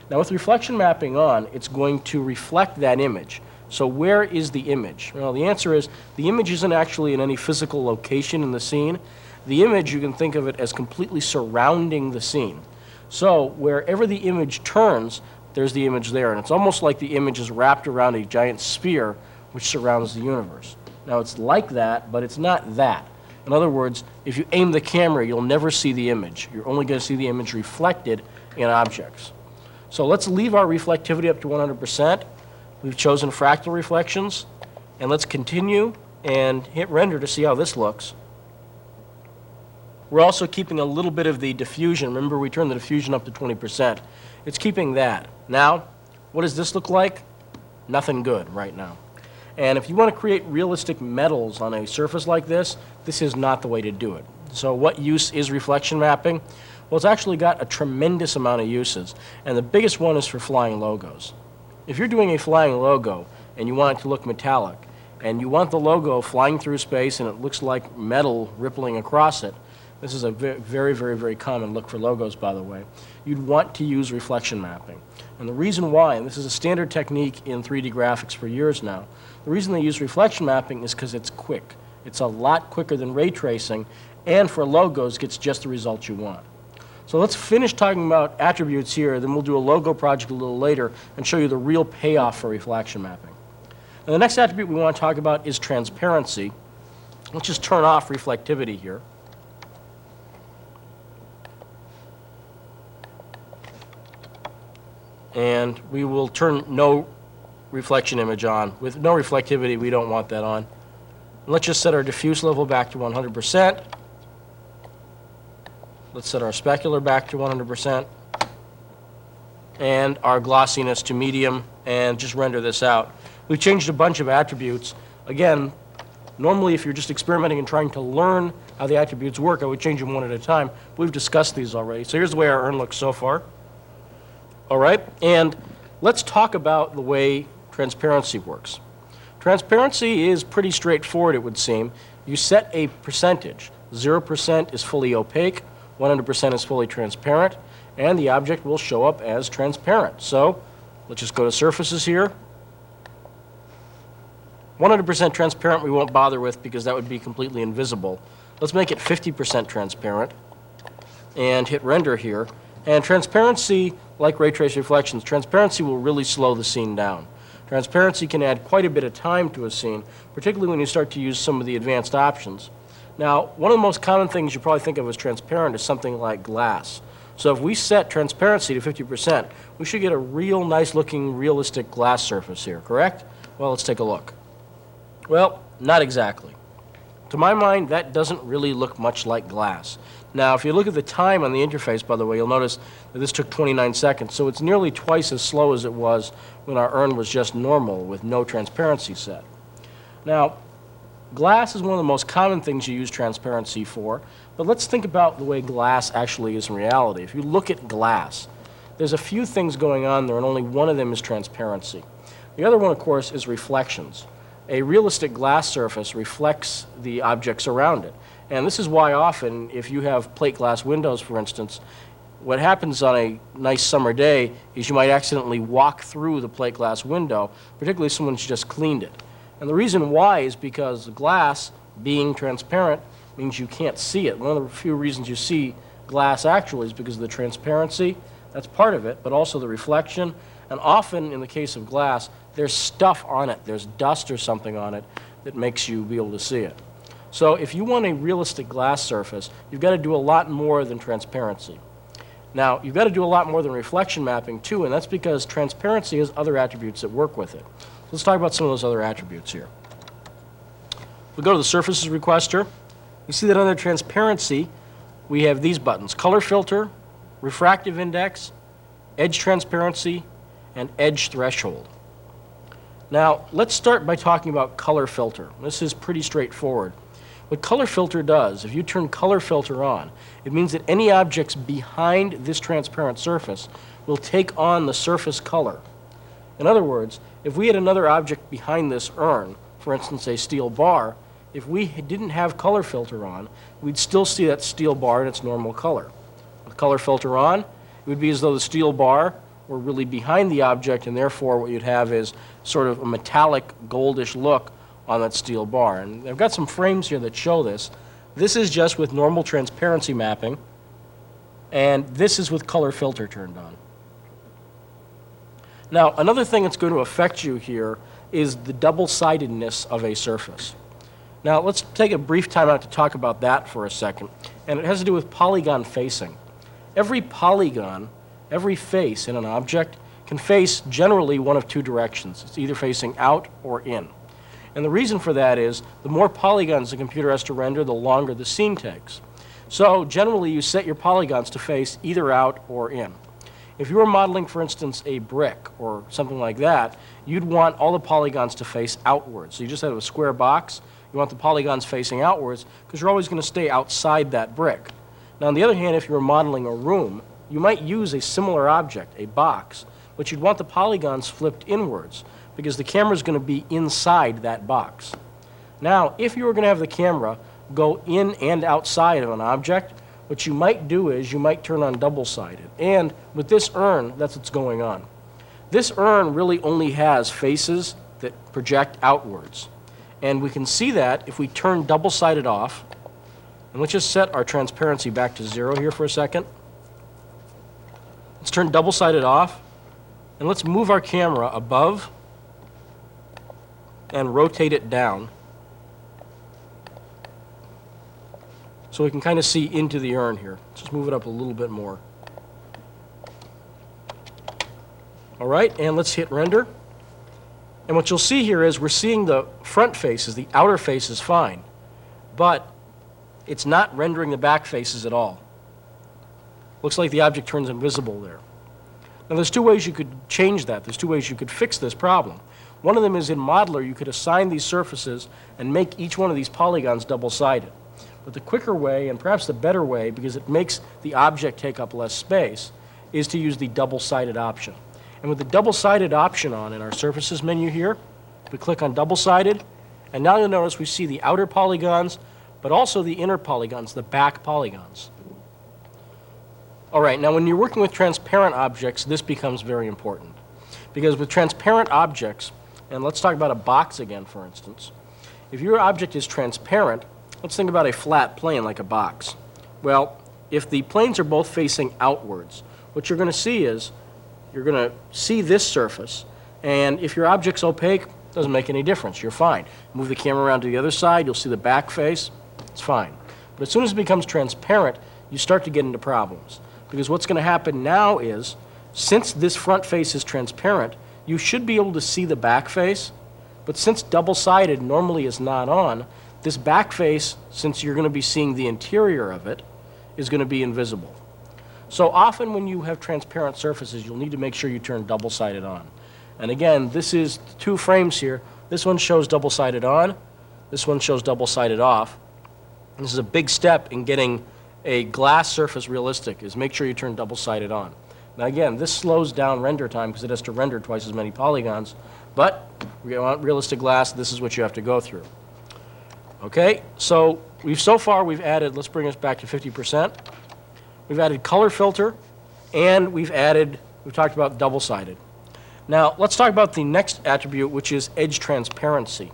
Now, with reflection mapping on, it's going to reflect that image. So where is the image? Well, the answer is the image isn't actually in any physical location in the scene. The image, you can think of it as completely surrounding the scene. So wherever the image turns, there's the image there. And it's almost like the image is wrapped around a giant sphere which surrounds the universe. Now, it's like that, but it's not that. In other words, if you aim the camera, you'll never see the image. You're only going to see the image reflected in objects. So let's leave our reflectivity up to 100%. We've chosen fractal reflections. And let's continue and hit render to see how this looks. We're also keeping a little bit of the diffusion. Remember, we turned the diffusion up to 20%. It's keeping that. Now, what does this look like? Nothing good right now. And if you want to create realistic metals on a surface like this, this is not the way to do it. So what use is reflection mapping? Well, it's actually got a tremendous amount of uses. And the biggest one is for flying logos. If you're doing a flying logo and you want it to look metallic, and you want the logo flying through space and it looks like metal rippling across it, this is a very, very, very common look for logos, by the way, you'd want to use reflection mapping. And the reason why, and this is a standard technique in 3D graphics for years now, the reason they use reflection mapping is because it's quick. It's a lot quicker than ray tracing, and for logos gets just the results you want. So let's finish talking about attributes here, then we'll do a logo project a little later and show you the real payoff for reflection mapping. And the next attribute we want to talk about is transparency. Let's just turn off reflectivity here. And we will turn no reflection image on. With no reflectivity, we don't want that on. Let's just set our diffuse level back to 100%. Let's set our specular back to 100%. And our glossiness to medium, and just render this out. We've changed a bunch of attributes. Again, normally if you're just experimenting and trying to learn how the attributes work, I would change them one at a time. We've discussed these already. So here's the way our urn looks so far. All right, and let's talk about the way transparency works. Transparency is pretty straightforward, it would seem. You set a percentage. 0% is fully opaque, 100% is fully transparent, and the object will show up as transparent. So let's just go to surfaces here. 100% transparent we won't bother with because that would be completely invisible. Let's make it 50% transparent and hit render here. And transparency, like ray trace reflections, transparency will really slow the scene down. Transparency can add quite a bit of time to a scene, particularly when you start to use some of the advanced options. Now, one of the most common things you probably think of as transparent is something like glass. So if we set transparency to 50%, we should get a real nice looking realistic glass surface here, correct? Well, let's take a look. Well, not exactly. To my mind, that doesn't really look much like glass. Now, if you look at the time on the interface, by the way, you'll notice that this took 29 seconds, so it's nearly twice as slow as it was when our urn was just normal with no transparency set. Now, glass is one of the most common things you use transparency for, but let's think about the way glass actually is in reality. If you look at glass, there's a few things going on there, and only one of them is transparency. The other one, of course, is reflections. A realistic glass surface reflects the objects around it. And this is why often, if you have plate glass windows, for instance, what happens on a nice summer day is you might accidentally walk through the plate glass window, particularly if someone's just cleaned it. And the reason why is because glass, being transparent, means you can't see it. One of the few reasons you see glass actually is because of the transparency. That's part of it, but also the reflection. And often, in the case of glass, there's stuff on it. There's dust or something on it that makes you be able to see it. So if you want a realistic glass surface, you've got to do a lot more than transparency. Now, you've got to do a lot more than reflection mapping, too, and that's because transparency has other attributes that work with it. Let's talk about some of those other attributes here. If we go to the Surfaces requester, you see that under Transparency, we have these buttons: Color Filter, Refractive Index, Edge Transparency, and Edge Threshold. Now, let's start by talking about Color Filter. This is pretty straightforward. What Color Filter does, if you turn Color Filter on, it means that any objects behind this transparent surface will take on the surface color. In other words, if we had another object behind this urn, for instance a steel bar, if we didn't have Color Filter on, we'd still see that steel bar in its normal color. With Color Filter on, it would be as though the steel bar were really behind the object, and therefore what you'd have is sort of a metallic goldish look on that steel bar. And I've got some frames here that show this. This is just with normal transparency mapping, and this is with Color Filter turned on. Now, another thing that's going to affect you here is the double-sidedness of a surface. Now, let's take a brief time out to talk about that for a second, and it has to do with polygon facing. Every polygon, every face in an object, can face generally one of two directions. It's either facing out or in. And the reason for that is the more polygons the computer has to render, the longer the scene takes. So generally you set your polygons to face either out or in. If you were modeling, for instance, a brick or something like that, you'd want all the polygons to face outwards. So you just have a square box, you want the polygons facing outwards because you're always going to stay outside that brick. Now on the other hand, if you were modeling a room, you might use a similar object, a box, but you'd want the polygons flipped inwards because the camera is going to be inside that box. Now, if you were going to have the camera go in and outside of an object, what you might do is you might turn on double-sided. And with this urn, that's what's going on. This urn really only has faces that project outwards. And we can see that if we turn double-sided off. And let's just set our transparency back to 0 here for a second. Let's turn double-sided off. And let's move our camera above and rotate it down so we can kind of see into the urn here. Let's just move it up a little bit more. All right, and let's hit render. And what you'll see here is we're seeing the front faces, the outer faces fine, but it's not rendering the back faces at all. Looks like the object turns invisible there. Now there's two ways you could change that. There's two ways you could fix this problem. One of them is in Modeler, you could assign these surfaces and make each one of these polygons double-sided. But the quicker way, and perhaps the better way, because it makes the object take up less space, is to use the double-sided option. And with the double-sided option on in our Surfaces menu here, we click on double-sided, and now you'll notice we see the outer polygons, but also the inner polygons, the back polygons. All right, now when you're working with transparent objects, this becomes very important. Because with transparent objects, and let's talk about a box again, for instance. If your object is transparent, let's think about a flat plane like a box. Well, if the planes are both facing outwards, what you're going to see is you're going to see this surface, and if your object's opaque, it doesn't make any difference. You're fine. Move the camera around to the other side, you'll see the back face. It's fine. But as soon as it becomes transparent, you start to get into problems. Because what's going to happen now is, since this front face is transparent, you should be able to see the back face, but since double-sided normally is not on, This back face, since you're going to be seeing the interior of it, is going to be invisible. So often when you have transparent surfaces, you'll need to make sure you turn double-sided on. And again, this is 2 frames here. This one shows double-sided on. This one shows double-sided off. And this is a big step in getting a glass surface realistic, is make sure you turn double-sided on. Now again, this slows down render time because it has to render twice as many polygons. But if you want realistic glass, this is what you have to go through. Okay, so so far we've added, let's bring us back to 50%. We've added color filter, and we've talked about double-sided. Now, let's talk about the next attribute, which is edge transparency.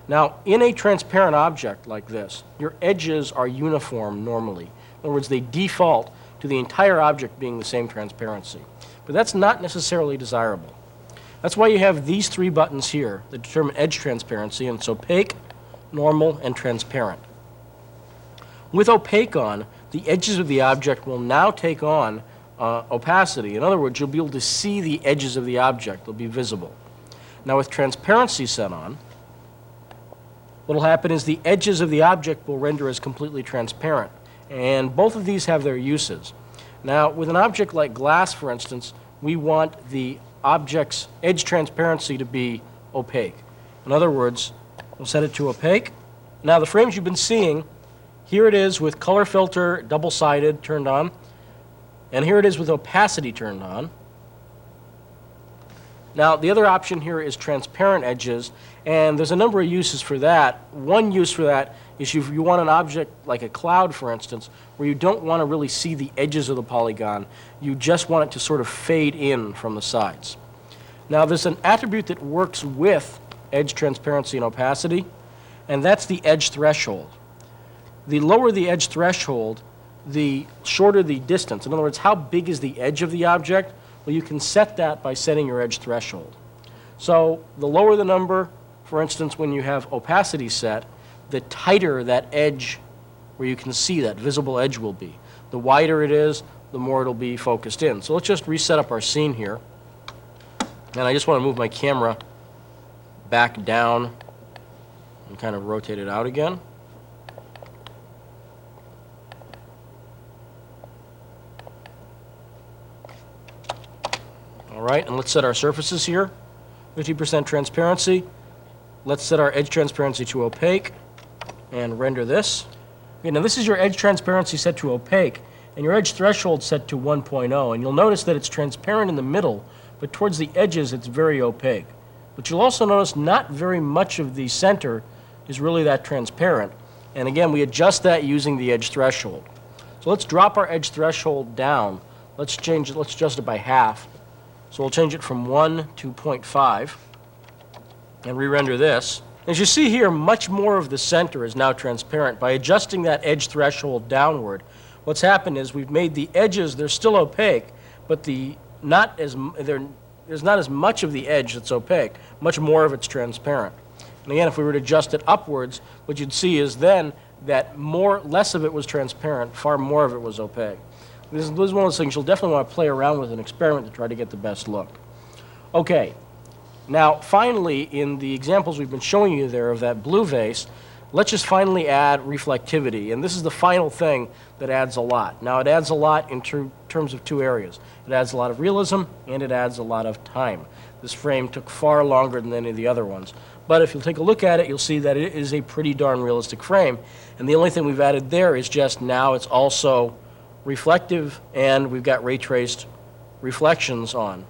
Now, in a transparent object like this, your edges are uniform normally. In other words, they default to the entire object being the same transparency. But that's not necessarily desirable. That's why you have these 3 buttons here that determine edge transparency, and it's opaque, normal, and transparent. With opaque on, the edges of the object will now take on opacity. In other words, you'll be able to see the edges of the object. They'll be visible. Now with transparency set on, what will happen is the edges of the object will render as completely transparent. And both of these have their uses. Now with an object like glass, for instance, we want the object's edge transparency to be opaque. In other words, we'll set it to opaque. Now the frames you've been seeing, here it is with color filter double-sided turned on, and here it is with opacity turned on. Now the other option here is transparent edges, and there's a number of uses for that. One use for that is if you want an object like a cloud, for instance, where you don't want to really see the edges of the polygon, you just want it to sort of fade in from the sides. Now there's an attribute that works with edge transparency and opacity, and that's the edge threshold. The lower the edge threshold, the shorter the distance. In other words, how big is the edge of the object? Well, you can set that by setting your edge threshold. So the lower the number, for instance, when you have opacity set, the tighter that edge where you can see that visible edge will be. The wider it is, the more it'll be focused in. So let's just reset up our scene here. And I just want to move my camera back down and kind of rotate it out again. All right, and let's set our surfaces here. 50% transparency. Let's set our edge transparency to opaque and render this. Okay, now this is your edge transparency set to opaque, and your edge threshold set to 1.0. And you'll notice that it's transparent in the middle, but towards the edges it's very opaque. But you'll also notice not very much of the center is really that transparent. And again, we adjust that using the edge threshold. So let's drop our edge threshold down. Let's adjust it by half. So we'll change it from 1 to 0.5 and re-render this. As you see here, much more of the center is now transparent. By adjusting that edge threshold downward, what's happened is we've made the edges, they're still opaque, but there's not as much of the edge that's opaque. Much more of it's transparent. And again, if we were to adjust it upwards, what you'd see is then that less of it was transparent, far more of it was opaque. This is one of those things you'll definitely want to play around with and experiment to try to get the best look. Okay, now finally, in the examples we've been showing you there of that blue vase, let's just finally add reflectivity. And this is the final thing that adds a lot. Now it adds a lot in terms of 2 areas. It adds a lot of realism and it adds a lot of time. This frame took far longer than any of the other ones. But if you'll take a look at it, you'll see that it is a pretty darn realistic frame. And the only thing we've added there is just now it's also reflective, and we've got ray traced reflections on.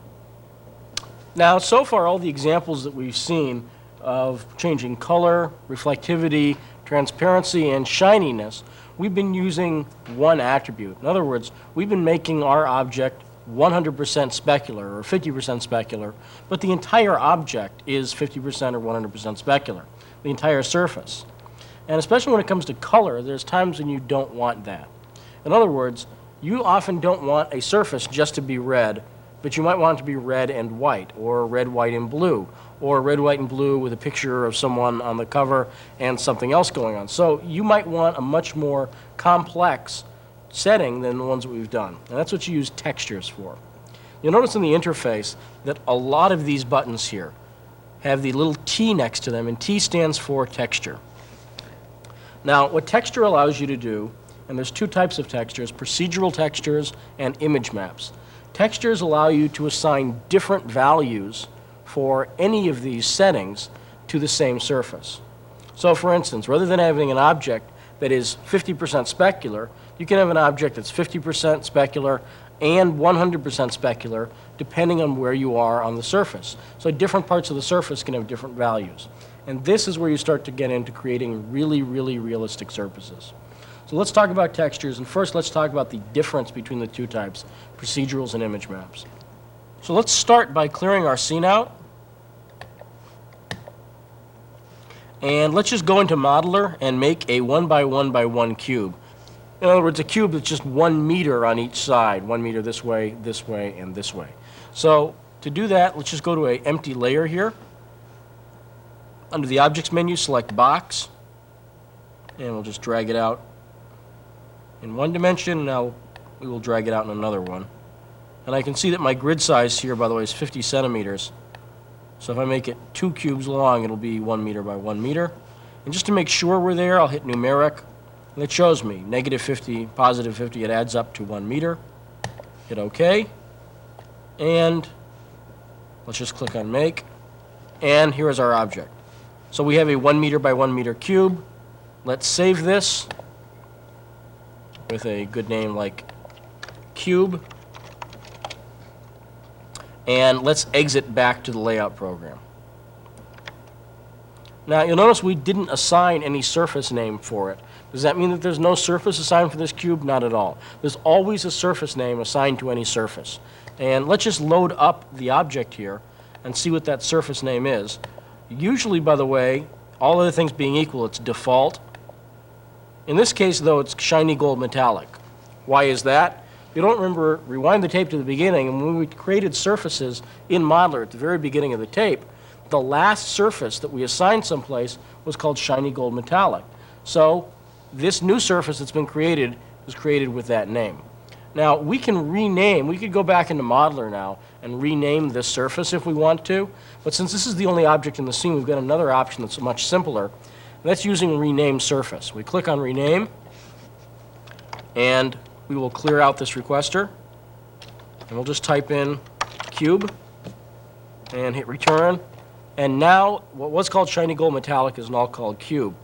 Now, so far, all the examples that we've seen of changing color, reflectivity, transparency, and shininess, we've been using one attribute. In other words, we've been making our object 100% specular or 50% specular, but the entire object is 50% or 100% specular, the entire surface. And especially when it comes to color, there's times when you don't want that. In other words, you often don't want a surface just to be red, but you might want it to be red and white, or red, white, and blue, or red, white, and blue with a picture of someone on the cover and something else going on. So you might want a much more complex setting than the ones that we've done. And that's what you use textures for. You'll notice in the interface that a lot of these buttons here have the little T next to them, and T stands for texture. Now, what texture allows you to do, and there's two types of textures, procedural textures and image maps. Textures allow you to assign different values for any of these settings to the same surface. So for instance, rather than having an object that is 50% specular, you can have an object that's 50% specular and 100% specular, depending on where you are on the surface. So different parts of the surface can have different values. And this is where you start to get into creating really, really realistic surfaces. So let's talk about textures, and first let's talk about the difference between the two types, procedurals and image maps. So let's start by clearing our scene out. And let's just go into Modeler and make a 1 by 1 by 1 cube. In other words, a cube that's just 1 meter on each side, 1 meter this way, and this way. So to do that, let's just go to an empty layer here. Under the Objects menu, select Box, and we'll just drag it out in one dimension. Now we will drag it out in another one. And I can see that my grid size here, by the way, is 50 centimeters. So if I make it 2 cubes long, it'll be 1 meter by 1 meter. And just to make sure we're there, I'll hit Numeric. And it shows me negative 50, positive 50. It adds up to 1 meter. Hit OK. And let's just click on Make. And here is our object. So we have a 1 meter by 1 meter cube. Let's save this with a good name like Cube. And let's exit back to the layout program. Now you'll notice we didn't assign any surface name for it. Does that mean that there's no surface assigned for this cube? Not at all. There's always a surface name assigned to any surface. And let's just load up the object here and see what that surface name is. Usually, by the way, all other things being equal, it's default. In this case, though, it's shiny gold metallic. Why is that? If you don't remember, rewind the tape to the beginning, and when we created surfaces in Modeler at the very beginning of the tape, the last surface that we assigned someplace was called shiny gold metallic. So this new surface that's been created was created with that name. Now, we can rename, we could go back into Modeler now and rename this surface if we want to, but since this is the only object in the scene, we've got another option that's much simpler, and that's using Rename Surface. We click on Rename, and we will clear out this requester, and we'll just type in Cube, and hit Return, and now what was called shiny gold metallic is now called Cube.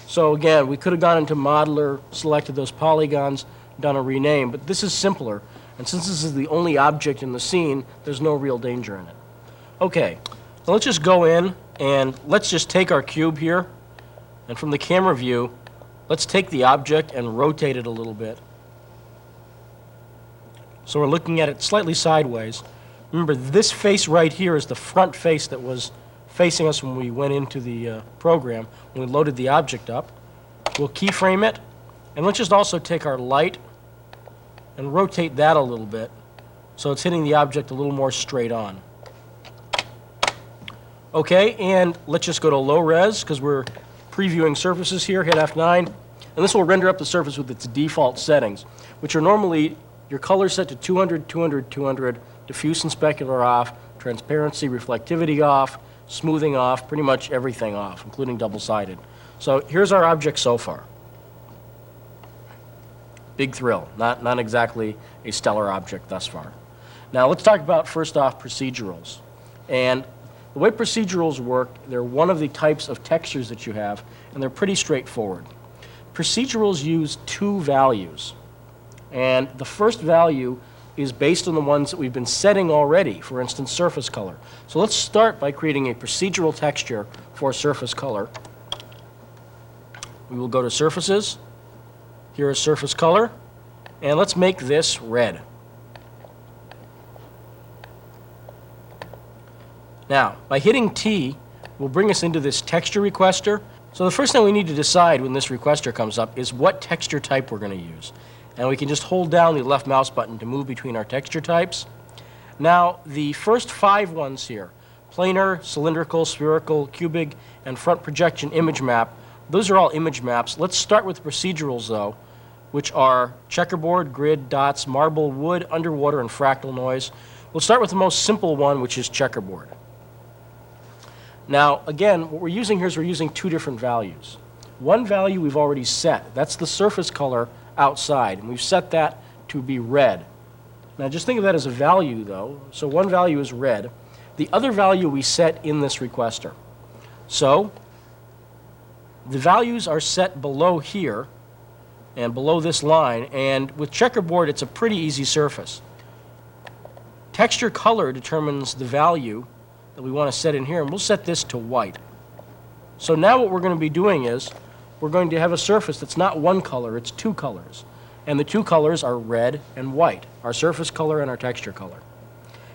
So again, we could have gone into Modeler, selected those polygons, done a rename, but this is simpler, and since this is the only object in the scene, there's no real danger in it. Okay, so let's just go in and let's just take our cube here, and from the camera view, let's take the object and rotate it a little bit. So we're looking at it slightly sideways. Remember, this face right here is the front face that was facing us when we went into the program, when we loaded the object up. We'll keyframe it, and let's just also take our light and rotate that a little bit so it's hitting the object a little more straight on. Okay, and let's just go to low res because we're previewing surfaces here, hit F9, and this will render up the surface with its default settings, which are normally your color set to 200, 200, 200, diffuse and specular off, transparency, reflectivity off, smoothing off, pretty much everything off, including double-sided. So here's our object so far. Big thrill, not exactly a stellar object thus far. Now let's talk about, first off, procedurals. And the way procedurals work, they're one of the types of textures that you have, and they're pretty straightforward. Procedurals use 2 values, and the first value is based on the ones that we've been setting already, for instance, surface color. So let's start by creating a procedural texture for surface color. We will go to Surfaces. Here is Surface Color, and let's make this red. Now, by hitting T, we'll bring us into this texture requester. So the first thing we need to decide when this requester comes up is what texture type we're going to use. And we can just hold down the left mouse button to move between our texture types. Now, the first 5 ones here, planar, cylindrical, spherical, cubic, and front projection image map, those are all image maps. Let's start with procedurals, though, which are checkerboard, grid, dots, marble, wood, underwater, and fractal noise. We'll start with the most simple one, which is checkerboard. Now, again, what we're using here is we're using 2 different values. One value we've already set. That's the surface color outside, and we've set that to be red. Now just think of that as a value, though. So one value is red. The other value we set in this requester. So the values are set below here and below this line, and with checkerboard it's a pretty easy surface. Texture color determines the value that we want to set in here, and we'll set this to white. So now what we're going to be doing is we're going to have a surface that's not one color, it's two colors. And the two colors are red and white, our surface color and our texture color.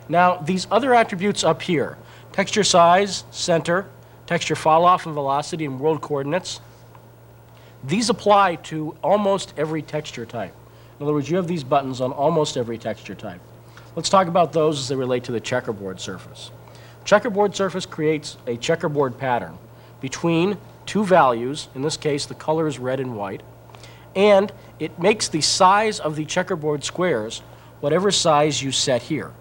Now, these other attributes up here, texture size, center, texture fall-off and velocity, and world coordinates, these apply to almost every texture type. In other words, you have these buttons on almost every texture type. Let's talk about those as they relate to the checkerboard surface. Checkerboard surface creates a checkerboard pattern between two values, in this case the color is red and white, and it makes the size of the checkerboard squares whatever size you set here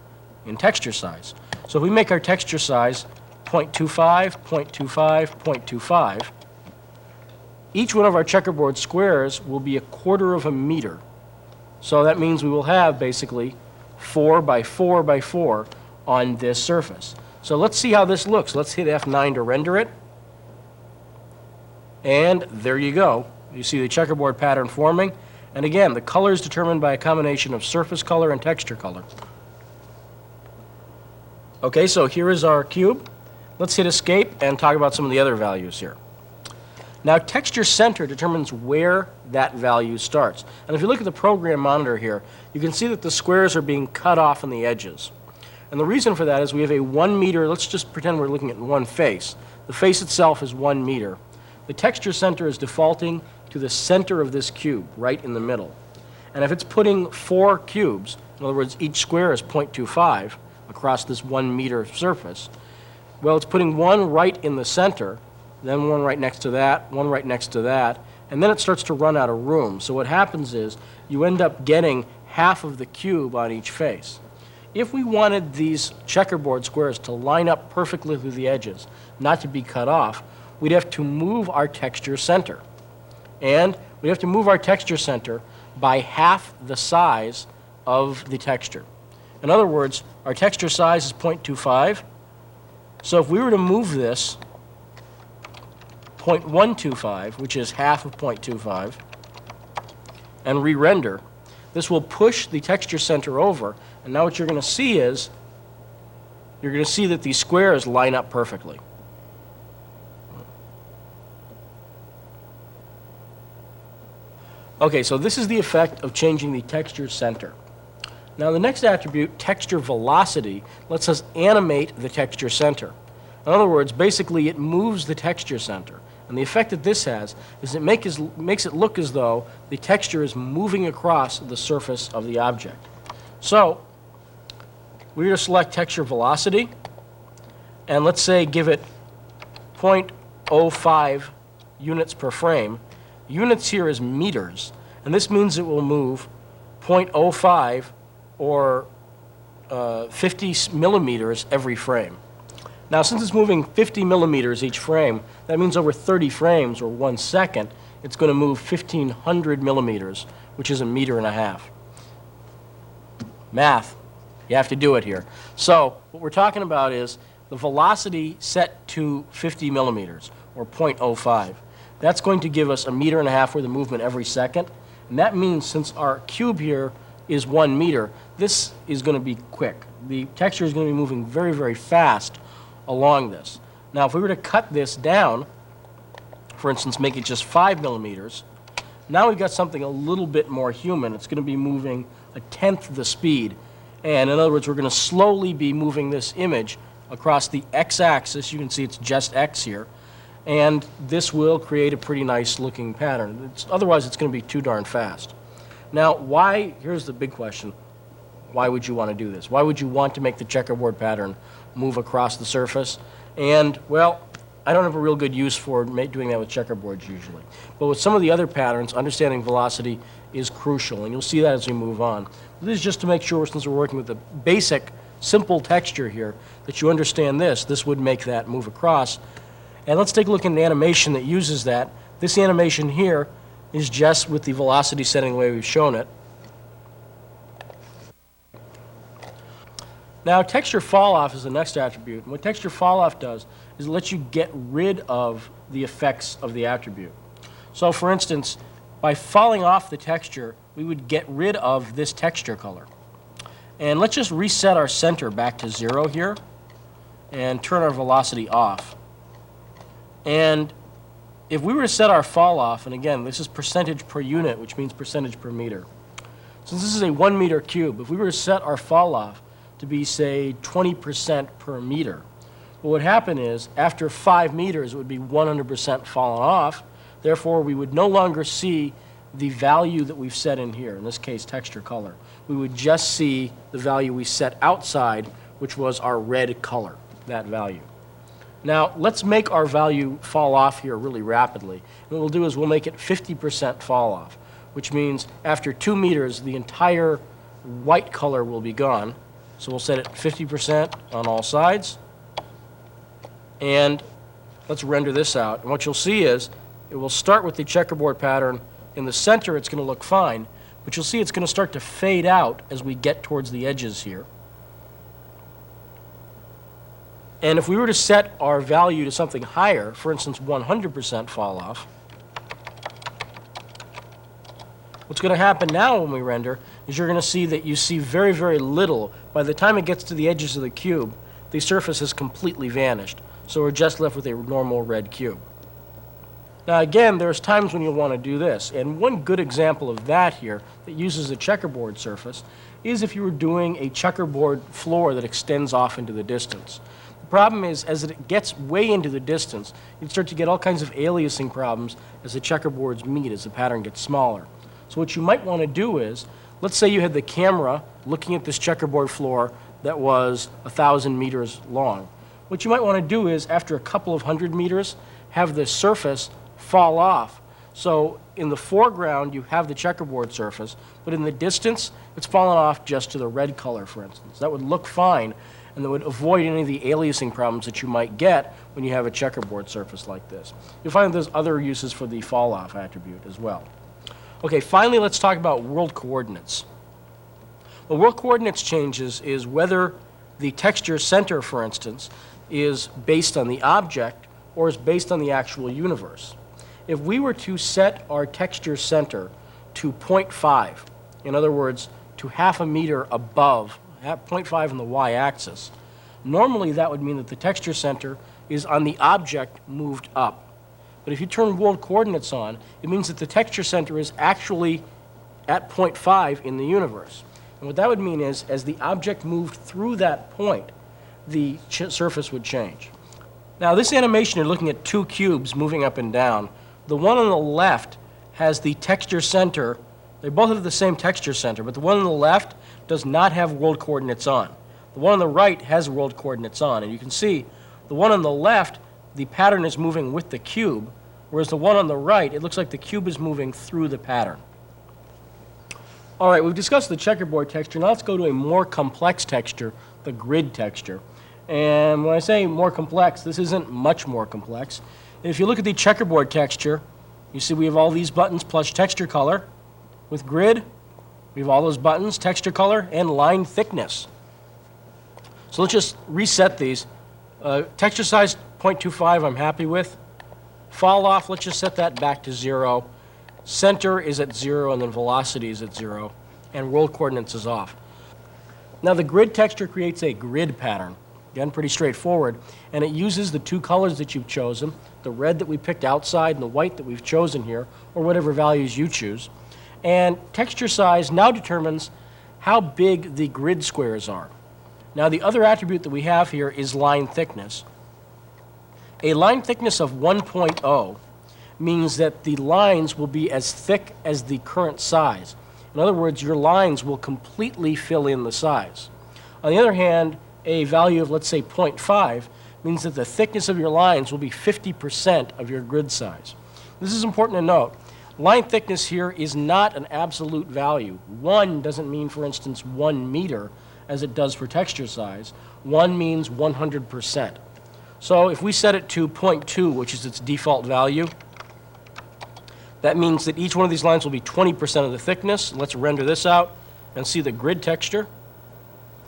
in texture size. So if we make our texture size 0.25, 0.25, 0.25, each one of our checkerboard squares will be 1/4 of a meter. So that means we will have basically 4 by 4 by 4 on this surface. So let's see how this looks. Let's hit F9 to render it. And there you go. You see the checkerboard pattern forming. And again, the color is determined by a combination of surface color and texture color. Okay, so here is our cube. Let's hit escape and talk about some of the other values here. Now, texture center determines where that value starts. And if you look at the program monitor here, you can see that the squares are being cut off on the edges. And the reason for that is we have a 1 meter, let's just pretend we're looking at one face. The face itself is 1 meter. The texture center is defaulting to the center of this cube, right in the middle. And if it's putting 4 cubes, in other words, each square is 0.25 across this 1 meter surface, well, it's putting one right in the center, then one right next to that, one right next to that, and then it starts to run out of room. So what happens is you end up getting half of the cube on each face. If we wanted these checkerboard squares to line up perfectly through the edges, not to be cut off, we'd have to move our texture center. And we have to move our texture center by half the size of the texture. In other words, our texture size is 0.25. So if we were to move this 0.125, which is half of 0.25, and re-render, this will push the texture center over, and now what you're going to see is, you're going to see that these squares line up perfectly. Okay, so this is the effect of changing the texture center. Now the next attribute, texture velocity, lets us animate the texture center. In other words, basically it moves the texture center. And the effect that this has is it makes it look as though the texture is moving across the surface of the object. So we're going to select texture velocity, and let's say give it 0.05 units per frame. Units here is meters, and this means it will move 0.05 or 50 millimeters every frame. Now, since it's moving 50 millimeters each frame, that means over 30 frames, or 1 second, it's going to move 1,500 millimeters, which is 1.5 meters. Math. You have to do it here. So what we're talking about is the velocity set to 50 millimeters, or 0.05. That's going to give us 1.5 meters worth of movement every second. And that means since our cube here is 1 meter, this is going to be quick. The texture is going to be moving very, very fast along this. Now, if we were to cut this down, for instance, make it just 5 millimeters, now we've got something a little bit more human. It's going to be moving 1/10 the speed. And in other words, we're going to slowly be moving this image across the x-axis. You can see it's just x here. And this will create a pretty nice looking pattern. Otherwise, it's going to be too darn fast. Now, why? Here's the big question. Why would you want to do this? Why would you want to make the checkerboard pattern move across the surface? And, well, I don't have a real good use for doing that with checkerboards usually. But with some of the other patterns, understanding velocity is crucial, and you'll see that as we move on. This is just to make sure, since we're working with the basic, simple texture here, that you understand this. This would make that move across. And let's take a look at an animation that uses that. This animation here is just with the velocity setting the way we've shown it. Now, texture falloff is the next attribute. And what texture falloff does is it lets you get rid of the effects of the attribute. So, for instance, by falling off the texture, we would get rid of this texture color. And let's just reset our center back to 0 here and turn our velocity off. And if we were to set our fall off, and again, this is percentage per unit, which means percentage per meter. Since this is a 1 meter cube, if we were to set our fall off to be, say, 20% per meter, what would happen is after 5 meters, it would be 100% fallen off. Therefore, we would no longer see the value that we've set in here, in this case, texture color. We would just see the value we set outside, which was our red color, that value. Now, let's make our value fall off here really rapidly. And what we'll do is we'll make it 50% fall off, which means after 2 meters, the entire white color will be gone. So we'll set it 50% on all sides. And let's render this out. And what you'll see is it will start with the checkerboard pattern. In the center, it's going to look fine, but you'll see it's going to start to fade out as we get towards the edges here. And if we were to set our value to something higher, for instance, 100% fall off, what's going to happen now when we render is you're going to see that you see very, very little. By the time it gets to the edges of the cube, the surface has completely vanished. So we're just left with a normal red cube. Now again, there's times when you'll want to do this. And one good example of that here that uses a checkerboard surface is if you were doing a checkerboard floor that extends off into the distance. The problem is, as it gets way into the distance, you start to get all kinds of aliasing problems as the checkerboards meet, as the pattern gets smaller. So what you might want to do is, let's say you had the camera looking at this checkerboard floor that was 1,000 meters long. What you might want to do is, after a couple of 100 meters, have the surface fall off. So in the foreground, you have the checkerboard surface, but in the distance, it's fallen off just to the red color, for instance. That would look fine, and that would avoid any of the aliasing problems that you might get when you have a checkerboard surface like this. You'll find there's other uses for the fall off attribute as well. Okay, finally, let's talk about world coordinates. Well, world coordinates changes is whether the texture center, for instance, is based on the object or is based on the actual universe. If we were to set our texture center to 0.5, in other words, to half a meter above, 0.5 on the y-axis, normally that would mean that the texture center is on the object moved up. But if you turn world coordinates on, it means that the texture center is actually at 0.5 in the universe. And what that would mean is, as the object moved through that point, the surface would change. Now, this animation, you're looking at 2 cubes moving up and down. The one on the left has the texture center. They both have the same texture center, but the one on the left does not have world coordinates on. The one on the right has world coordinates on. And you can see the one on the left, the pattern is moving with the cube, whereas the one on the right, it looks like the cube is moving through the pattern. All right, we've discussed the checkerboard texture. Now let's go to a more complex texture, the grid texture. And when I say more complex, this isn't much more complex. If you look at the checkerboard texture, you see we have all these buttons plus texture color. With grid, we have all those buttons, texture color, and line thickness. So let's just reset these. Texture size 0.25 I'm happy with. Fall off, let's just set that back to 0. Center is at 0, and then velocity is at 0. And world coordinates is off. Now the grid texture creates a grid pattern. Again, pretty straightforward. And it uses the 2 colors that you've chosen, the red that we picked outside and the white that we've chosen here, or whatever values you choose. And texture size now determines how big the grid squares are. Now the other attribute that we have here is line thickness. A line thickness of 1.0 means that the lines will be as thick as the current size. In other words, your lines will completely fill in the size. On the other hand, a value of, let's say, 0.5 means that the thickness of your lines will be 50% of your grid size. This is important to note. Line thickness here is not an absolute value. 1 doesn't mean, for instance, 1 meter, as it does for texture size. 1 means 100%. So if we set it to 0.2, which is its default value, That means that each one of these lines will be 20% of the thickness. Let's render this out and see the grid texture.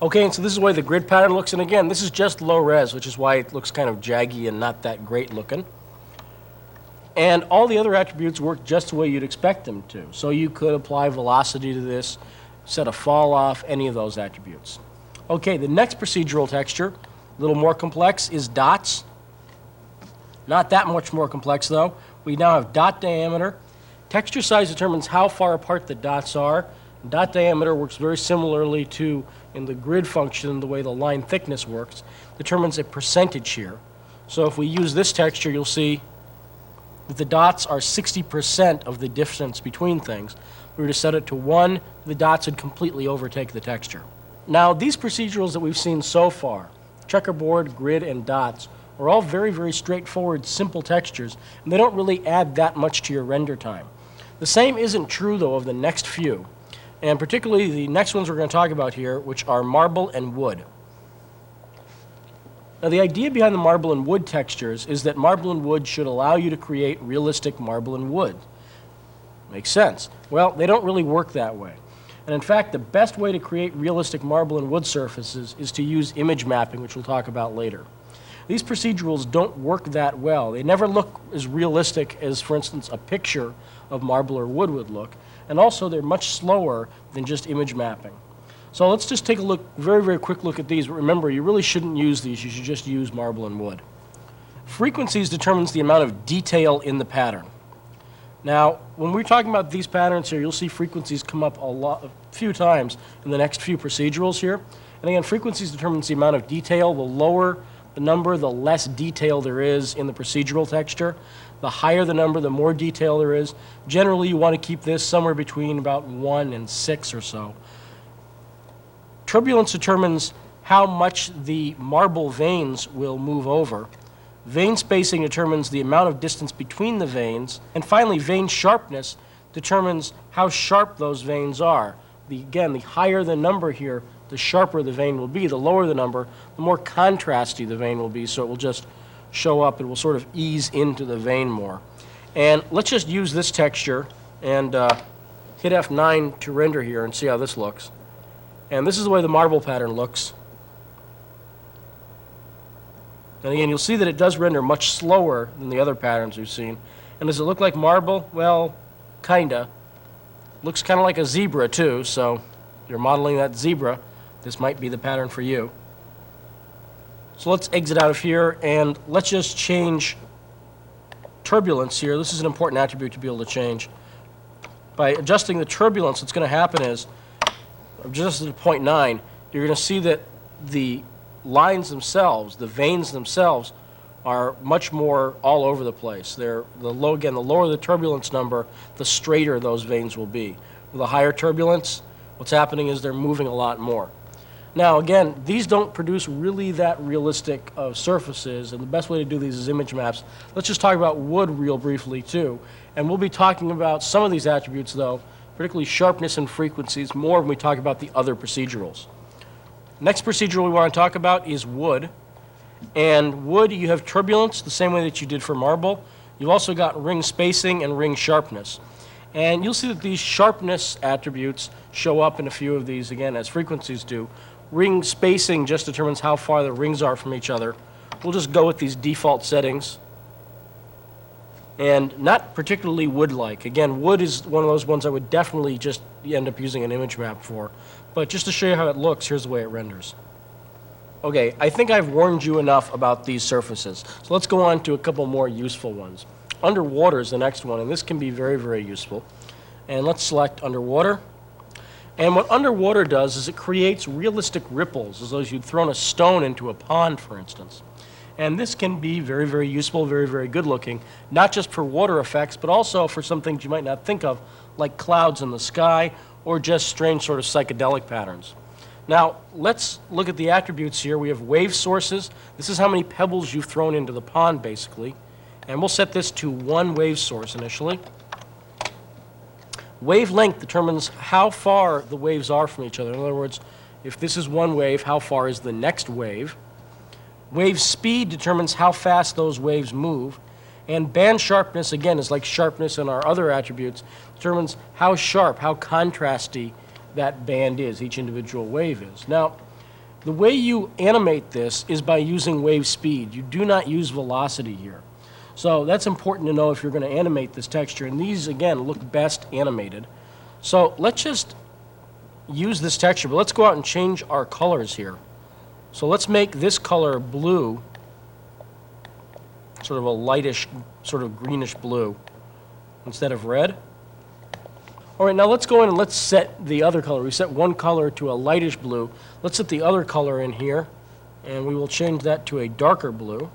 Okay, and so this is the way the grid pattern looks. And again, this is just low res, which is why it looks kind of jaggy and not that great looking. And all the other attributes work just the way you'd expect them to. So you could apply velocity to this, set a fall off, any of those attributes. Okay, the next procedural texture, a little more complex, is dots. Not that much more complex, though. We now have dot diameter. Texture size determines how far apart the dots are. Dot diameter works very similarly to, in the grid function, the way the line thickness works, determines a percentage here. So if we use this texture, you'll see that the dots are 60% of the distance between things. If we were to set it to 1, the dots would completely overtake the texture. Now, these procedurals that we've seen so far, checkerboard, grid, and dots, are all very, very straightforward, simple textures, and they don't really add that much to your render time. The same isn't true, though, of the next few, and particularly the next ones we're going to talk about here, which are marble and wood. Now, the idea behind the marble and wood textures is that marble and wood should allow you to create realistic marble and wood. Makes sense. Well, they don't really work that way. And in fact, the best way to create realistic marble and wood surfaces is to use image mapping, which we'll talk about later. These procedurals don't work that well. They never look as realistic as, for instance, a picture of marble or wood would look. And also, they're much slower than just image mapping. So let's just take a look, very, very quick look at these. But remember, you really shouldn't use these. You should just use marble and wood. Frequencies determines the amount of detail in the pattern. Now, when we're talking about these patterns here, you'll see frequencies come up a few times in the next few procedurals here. And again, frequencies determines the amount of detail. The lower the number, the less detail there is in the procedural texture. The higher the number, the more detail there is. Generally, you want to keep this somewhere between about 1 and 6 or so. Turbulence determines how much the marble veins will move over. Vein spacing determines the amount of distance between the veins. And finally, vein sharpness determines how sharp those veins are. Again, the higher the number here, the sharper the vein will be. The lower the number, the more contrasty the vein will be, so it will just show up. It will sort of ease into the vein more. And let's just use this texture and hit F9 to render here and see how this looks. And this is the way the marble pattern looks. And again, you'll see that it does render much slower than the other patterns we've seen. And does it look like marble? Well, kinda. Looks kind of like a zebra, too, so if you're modeling that zebra, this might be the pattern for you. So let's exit out of here, and let's just change turbulence here. This is an important attribute to be able to change. By adjusting the turbulence, what's going to happen is, adjusted to 0.9, you're going to see that the lines themselves, the veins themselves, are much more all over the place. They're the lower the turbulence number, the straighter those veins will be. With a higher turbulence, what's happening is they're moving a lot more. Now, again, these don't produce really that realistic surfaces, and the best way to do these is image maps. Let's just talk about wood real briefly, too. And we'll be talking about some of these attributes, though, particularly sharpness and frequencies, more when we talk about the other procedurals. Next procedural we want to talk about is wood. And wood, you have turbulence, the same way that you did for marble. You've also got ring spacing and ring sharpness. And you'll see that these sharpness attributes show up in a few of these, again, as frequencies do. Ring spacing just determines how far the rings are from each other. We'll just go with these default settings. And not particularly wood-like. Again, wood is one of those ones I would definitely just end up using an image map for. But just to show you how it looks, here's the way it renders. Okay, I think I've warned you enough about these surfaces. So let's go on to a couple more useful ones. Underwater is the next one, and this can be very, very useful. And let's select underwater. And what underwater does is it creates realistic ripples, as though you'd thrown a stone into a pond, for instance. And this can be very, very useful, very, very good looking, not just for water effects, but also for some things you might not think of, like clouds in the sky, or just strange sort of psychedelic patterns. Now, let's look at the attributes here. We have wave sources. This is how many pebbles you've thrown into the pond, basically. And we'll set this to 1 wave source initially. Wavelength determines how far the waves are from each other. In other words, if this is one wave, how far is the next wave? Wave speed determines how fast those waves move. And band sharpness, again, is like sharpness in our other attributes, determines how sharp, how contrasty that band is, each individual wave is. Now, the way you animate this is by using wave speed. You do not use velocity here. So that's important to know if you're going to animate this texture. And these, again, look best animated. So let's just use this texture, but let's go out and change our colors here. So let's make this color blue, sort of a lightish, sort of greenish blue, instead of red. All right, now let's go in and let's set the other color. We set one color to a lightish blue. Let's set the other color in here, and we will change that to a darker blue.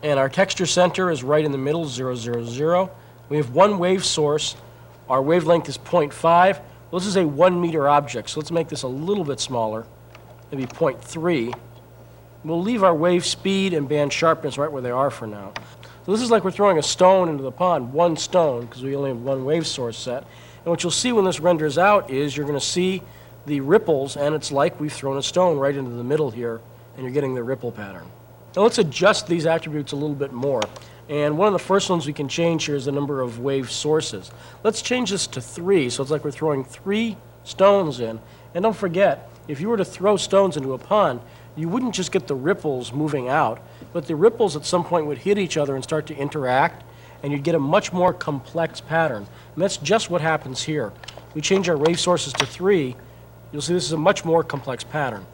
And our texture center is right in the middle, 0, 0, 0. We have one wave source. Our wavelength is 0.5. Well, this is a 1 meter object, so let's make this a little bit smaller, maybe 0.3. We'll leave our wave speed and band sharpness right where they are for now. So this is like we're throwing a stone into the pond, one stone, because we only have one wave source set. And what you'll see when this renders out is you're going to see the ripples, and it's like we've thrown a stone right into the middle here, and you're getting the ripple pattern. Now let's adjust these attributes a little bit more. And one of the first ones we can change here is the number of wave sources. Let's change this to 3, so it's like we're throwing 3 stones in. And don't forget, if you were to throw stones into a pond, you wouldn't just get the ripples moving out, but the ripples at some point would hit each other and start to interact, and you'd get a much more complex pattern. And that's just what happens here. We change our wave sources to 3, you'll see this is a much more complex pattern.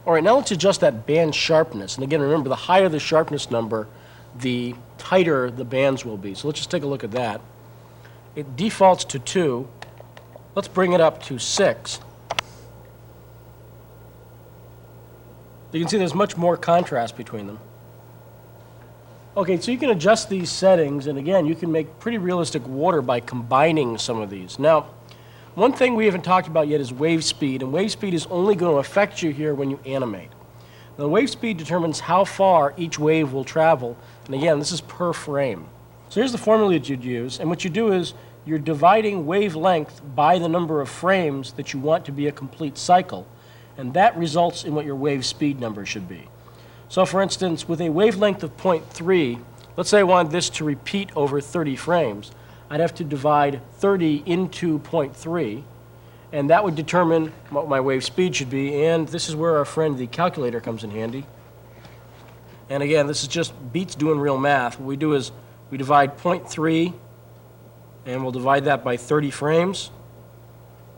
All right, now let's adjust that band sharpness. And again, remember, the higher the sharpness number, the tighter the bands will be. So let's just take a look at that. It defaults to 2. Let's bring it up to 6. You can see there's much more contrast between them. Okay, so you can adjust these settings, and again, you can make pretty realistic water by combining some of these. Now, one thing we haven't talked about yet is wave speed, and wave speed is only going to affect you here when you animate. Now, the wave speed determines how far each wave will travel, and again, this is per frame. So here's the formula that you'd use, and what you do is you're dividing wavelength by the number of frames that you want to be a complete cycle, and that results in what your wave speed number should be. So for instance, with a wavelength of 0.3, let's say I wanted this to repeat over 30 frames, I'd have to divide 30 into 0.3, and that would determine what my wave speed should be, and this is where our friend the calculator comes in handy. And again, this is just beats doing real math. What we do is we divide 0.3, and we'll divide that by 30 frames,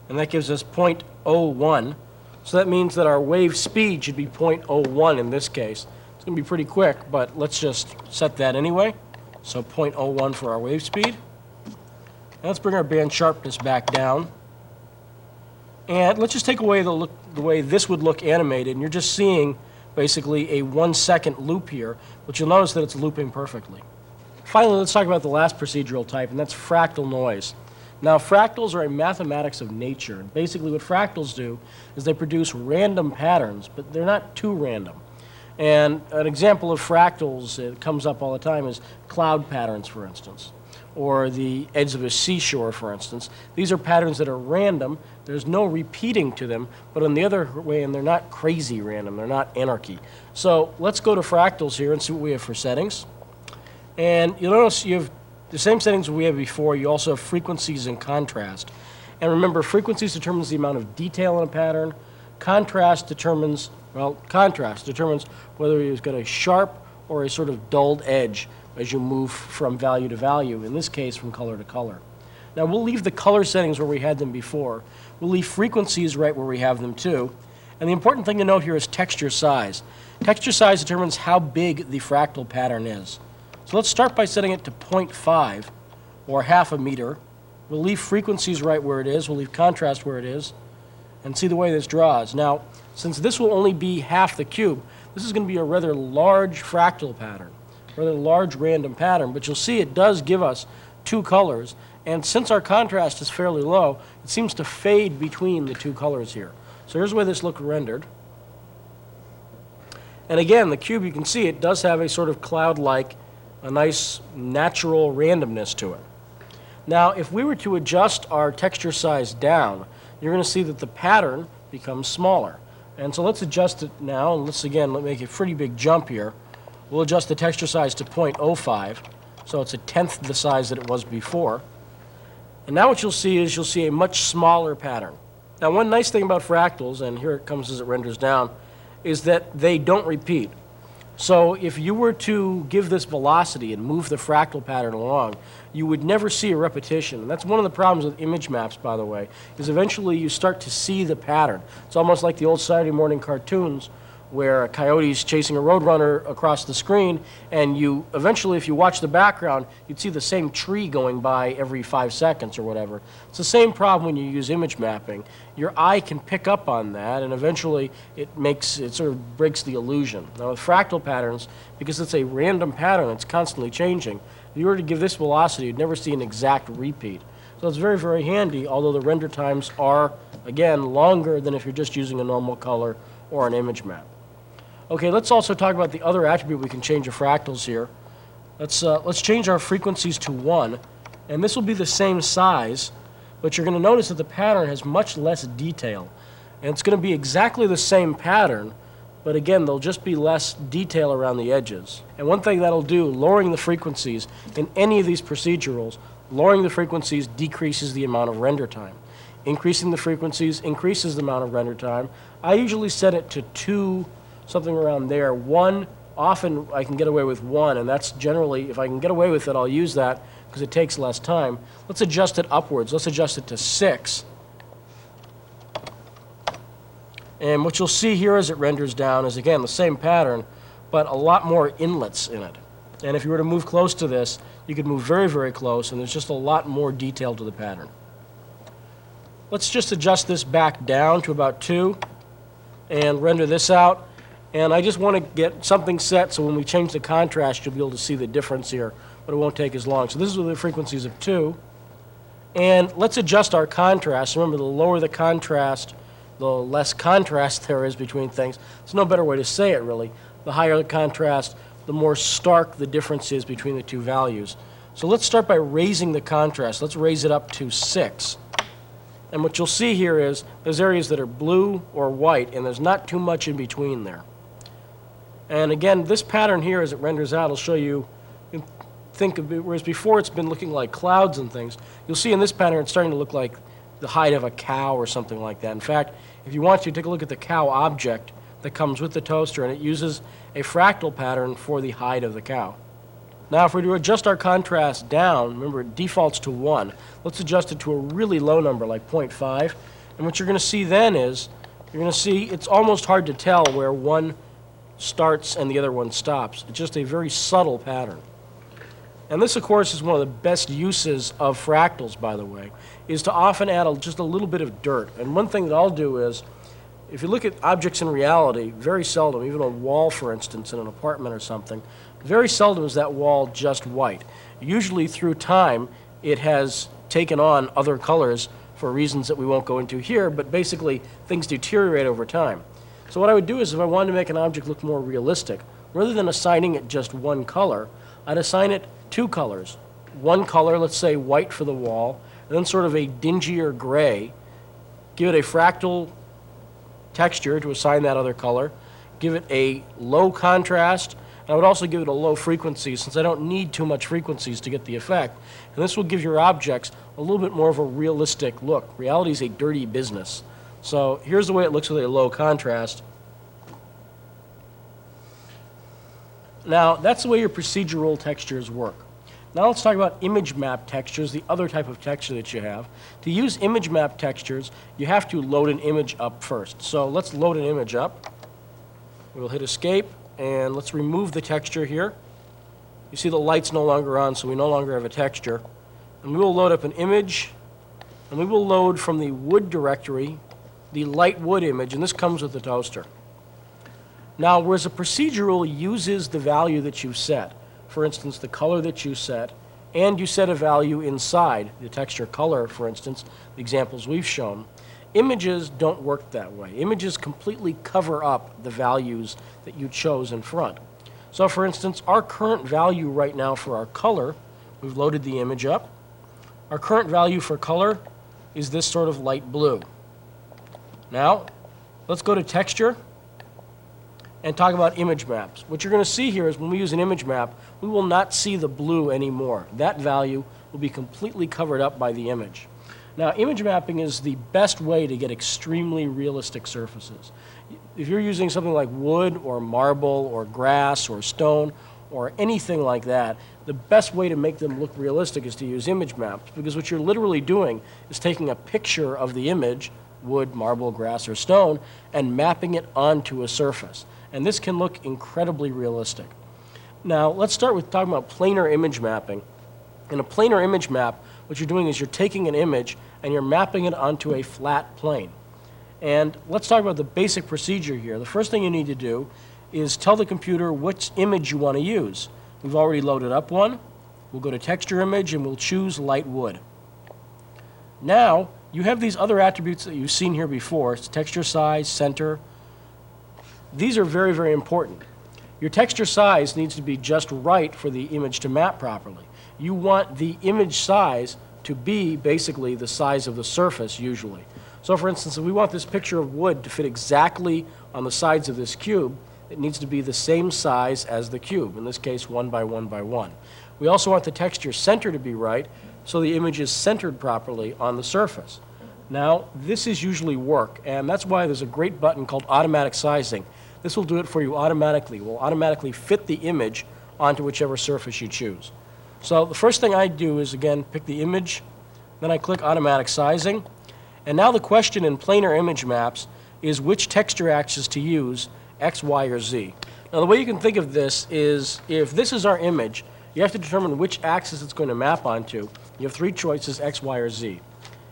and that gives us 0.01. So that means that our wave speed should be 0.01 in this case. It's going to be pretty quick, but let's just set that anyway. So 0.01 for our wave speed. And let's bring our band sharpness back down. And let's just take away the way this would look animated, and you're just seeing basically a 1 second loop here, but you'll notice that it's looping perfectly. Finally, let's talk about the last procedural type, and that's fractal noise. Now, fractals are a mathematics of nature. Basically, what fractals do is they produce random patterns, but they're not too random. And an example of fractals that comes up all the time is cloud patterns, for instance, or the edge of a seashore, for instance. These are patterns that are random. There's no repeating to them, but on the other way, and they're not crazy random. They're not anarchy. So let's go to fractals here and see what we have for settings. And you'll notice you have the same settings we had before. You also have frequencies and contrast. And remember, frequencies determines the amount of detail in a pattern. Contrast determines whether you've got a sharp or a sort of dulled edge as you move from value to value, in this case from color to color. Now we'll leave the color settings where we had them before. We'll leave frequencies right where we have them too. And the important thing to note here is texture size. Texture size determines how big the fractal pattern is. So let's start by setting it to 0.5, or half a meter. We'll leave frequencies right where it is. We'll leave contrast where it is, and see the way this draws. Now, since this will only be half the cube, this is going to be a rather large fractal pattern, rather large random pattern, but you'll see it does give us 2 colors, and since our contrast is fairly low, it seems to fade between the 2 colors here. So here's the way this looks rendered. And again, the cube, you can see it does have a sort of cloud-like, a nice natural randomness to it. Now, if we were to adjust our texture size down, you're going to see that the pattern becomes smaller. And so let's adjust it now, and let's make a pretty big jump here. We'll adjust the texture size to 0.05, so it's a tenth the size that it was before. And now what you'll see is a much smaller pattern. Now one nice thing about fractals, and here it comes as it renders down, is that they don't repeat. So if you were to give this velocity and move the fractal pattern along, you would never see a repetition. And that's one of the problems with image maps, by the way, is eventually you start to see the pattern. It's almost like the old Saturday morning cartoons where a coyote's chasing a roadrunner across the screen, and you eventually, if you watch the background, you'd see the same tree going by every 5 seconds or whatever. It's the same problem when you use image mapping. Your eye can pick up on that, and eventually it sort of breaks the illusion. Now with fractal patterns, because it's a random pattern, it's constantly changing, if you were to give this velocity, you'd never see an exact repeat. So it's very, very handy, although the render times are, again, longer than if you're just using a normal color or an image map. Okay, let's also talk about the other attribute we can change of fractals here. Let's change our frequencies to 1, and this will be the same size, but you're going to notice that the pattern has much less detail. And it's going to be exactly the same pattern, but again, there'll just be less detail around the edges. And one thing that'll do, lowering the frequencies in any of these procedurals, lowering the frequencies decreases the amount of render time. Increasing the frequencies increases the amount of render time. I usually set it to 2, something around there. 1, often I can get away with 1, and that's generally, if I can get away with it, I'll use that because it takes less time. Let's adjust it upwards. Let's adjust it to 6. And what you'll see here as it renders down is, again, the same pattern, but a lot more inlets in it. And if you were to move close to this, you could move very, very close, and there's just a lot more detail to the pattern. Let's just adjust this back down to about 2 and render this out. And I just want to get something set so when we change the contrast, you'll be able to see the difference here, but it won't take as long. So this is with the frequencies of 2. And let's adjust our contrast. Remember, the lower the contrast, the less contrast there is between things. There's no better way to say it, really. The higher the contrast, the more stark the difference is between the two values. So let's start by raising the contrast. Let's raise it up to 6. And what you'll see here is there's areas that are blue or white, and there's not too much in between there. And again, this pattern here, as it renders out, will show you think of it, whereas before it's been looking like clouds and things, you'll see in this pattern it's starting to look like the hide of a cow or something like that. In fact, if you want to, take a look at the cow object that comes with the toaster, and it uses a fractal pattern for the hide of the cow. Now, if we were to adjust our contrast down, remember it defaults to 1, let's adjust it to a really low number like 0.5, and what you're going to see then is, you're going to see it's almost hard to tell where one starts and the other one stops. It's just a very subtle pattern. And this, of course, is one of the best uses of fractals, by the way, is to often add just a little bit of dirt. And one thing that I'll do is, if you look at objects in reality, very seldom, even a wall, for instance, in an apartment or something, very seldom is that wall just white. Usually, through time, it has taken on other colors for reasons that we won't go into here, but basically, things deteriorate over time. So what I would do is, if I wanted to make an object look more realistic, rather than assigning it just one color, I'd assign it 2 colors. One color, let's say white for the wall, and then sort of a dingier gray. Give it a fractal texture to assign that other color. Give it a low contrast, and I would also give it a low frequency since I don't need too much frequencies to get the effect. And this will give your objects a little bit more of a realistic look. Reality is a dirty business. So here's the way it looks with a low contrast. Now, that's the way your procedural textures work. Now let's talk about image map textures, the other type of texture that you have. To use image map textures, you have to load an image up first. So let's load an image up. We'll hit escape, and let's remove the texture here. You see the light's no longer on, so we no longer have a texture. And we will load up an image, and we will load from the wood directory the light wood image, and this comes with the toaster. Now, whereas a procedural uses the value that you've set, for instance, the color that you set, and you set a value inside, the texture color, for instance, the examples we've shown, images don't work that way. Images completely cover up the values that you chose in front. So, for instance, our current value right now for our color, we've loaded the image up. Our current value for color is this sort of light blue. Now, let's go to Texture and talk about image maps. What you're going to see here is when we use an image map, we will not see the blue anymore. That value will be completely covered up by the image. Now, image mapping is the best way to get extremely realistic surfaces. If you're using something like wood or marble or grass or stone or anything like that, the best way to make them look realistic is to use image maps, because what you're literally doing is taking a picture of the image, wood, marble, grass, or stone, and mapping it onto a surface. And this can look incredibly realistic. Now, let's start with talking about planar image mapping. In a planar image map, what you're doing is you're taking an image and you're mapping it onto a flat plane. And let's talk about the basic procedure here. The first thing you need to do is tell the computer which image you want to use. We've already loaded up one. We'll go to Texture Image and we'll choose Light Wood. Now, you have these other attributes that you've seen here before. It's texture size, center. These are very, very important. Your texture size needs to be just right for the image to map properly. You want the image size to be basically the size of the surface usually. So for instance, if we want this picture of wood to fit exactly on the sides of this cube, it needs to be the same size as the cube, in this case 1 by 1 by 1. We also want the texture center to be right so the image is centered properly on the surface. Now, this is usually work, and that's why there's a great button called automatic sizing. This will do it for you automatically. It will automatically fit the image onto whichever surface you choose. So the first thing I do is, again, pick the image, then I click automatic sizing, and now the question in planar image maps is which texture axis to use, X, Y, or Z. Now the way you can think of this is if this is our image, you have to determine which axis it's going to map onto. You have three choices, X, Y, or Z.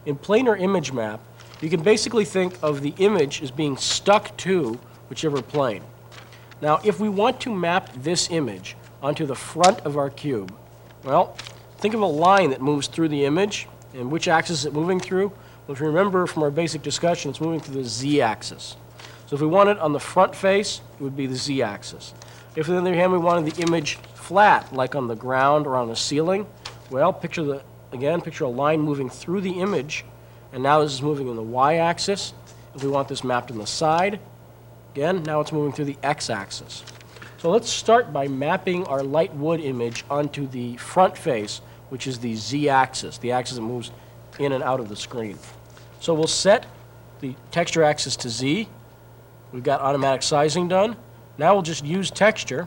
In planar image map, you can basically think of the image as being stuck to whichever plane. Now, if we want to map this image onto the front of our cube, well, think of a line that moves through the image, and which axis is it moving through? Well, if you remember from our basic discussion, it's moving through the Z-axis. So if we want it on the front face, it would be the Z-axis. If, on the other hand, we wanted the image flat, like on the ground or on the ceiling, well, picture a line moving through the image, and now this is moving in the Y-axis. If we want this mapped on the side, again, now it's moving through the X-axis. So let's start by mapping our light wood image onto the front face, which is the Z-axis, the axis that moves in and out of the screen. So we'll set the texture axis to Z. We've got automatic sizing done. Now we'll just use texture,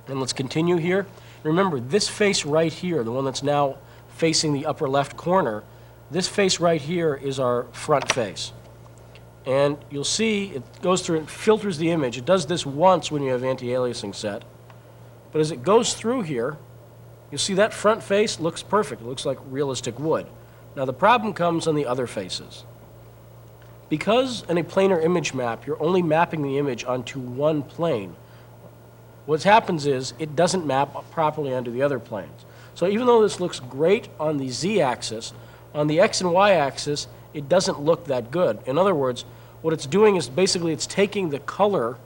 and let's continue here. Remember, this face right here, the one that's now facing the upper left corner, this face right here is our front face. And you'll see it goes through and filters the image. It does this once when you have anti-aliasing set. But as it goes through here, you'll see that front face looks perfect. It looks like realistic wood. Now the problem comes on the other faces. Because in a planar image map, you're only mapping the image onto one plane, what happens is it doesn't map properly onto the other planes. So even though this looks great on the Z-axis, on the X and Y-axis, it doesn't look that good. In other words, what it's doing is basically it's taking the color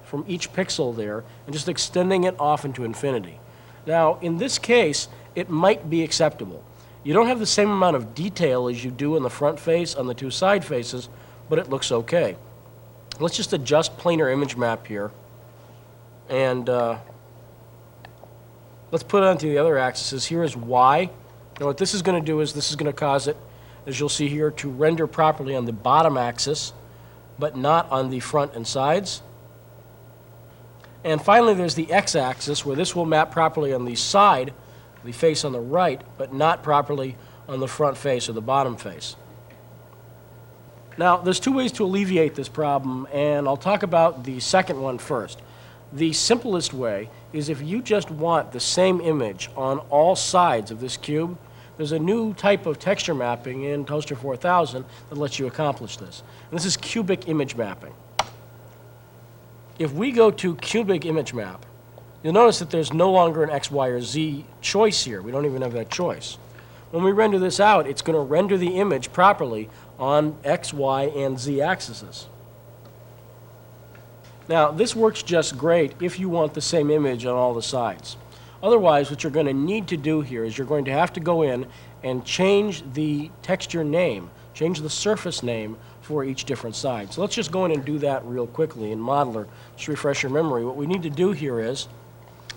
from each pixel there and just extending it off into infinity. Now, in this case, it might be acceptable. You don't have the same amount of detail as you do in the front face on the two side faces, but it looks okay. Let's just adjust planar image map here, and let's put it onto the other axes. Here is Y. Now what this is going to do is this is going to cause it, as you'll see here, to render properly on the bottom axis, but not on the front and sides. And finally, there's the X-axis, where this will map properly on the side, the face on the right, but not properly on the front face or the bottom face. Now, there's two ways to alleviate this problem, and I'll talk about the second one first. The simplest way is if you just want the same image on all sides of this cube, there's a new type of texture mapping in VT4000 that lets you accomplish this. And this is cubic image mapping. If we go to cubic image map, you'll notice that there's no longer an X, Y, or Z choice here. We don't even have that choice. When we render this out, it's going to render the image properly on X, Y, and Z axes. Now, this works just great if you want the same image on all the sides. Otherwise, what you're going to need to do here is you're going to have to go in and change the texture name, change the surface name for each different side. So let's just go in and do that real quickly in Modeler, just to refresh your memory. What we need to do here is,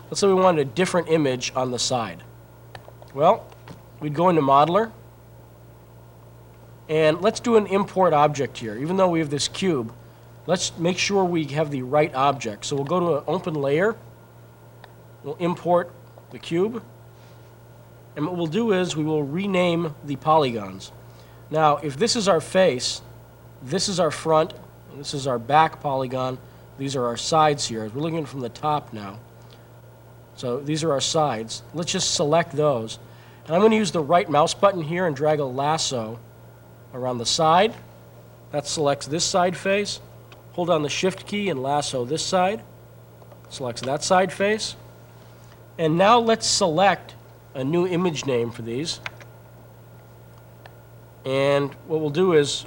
let's say we wanted a different image on the side. Well, we'd go into Modeler, and let's do an import object here. Even though we have this cube, let's make sure we have the right object. So we'll go to an open layer, we'll import the cube, and what we'll do is we will rename the polygons. Now, if this is our face, this is our front, and this is our back polygon, these are our sides here. We're looking from the top now. So these are our sides. Let's just select those. And I'm going to use the right mouse button here and drag a lasso around the side. That selects this side face. Hold down the Shift key and lasso this side. Selects that side face. And now let's select a new image name for these. And what we'll do is,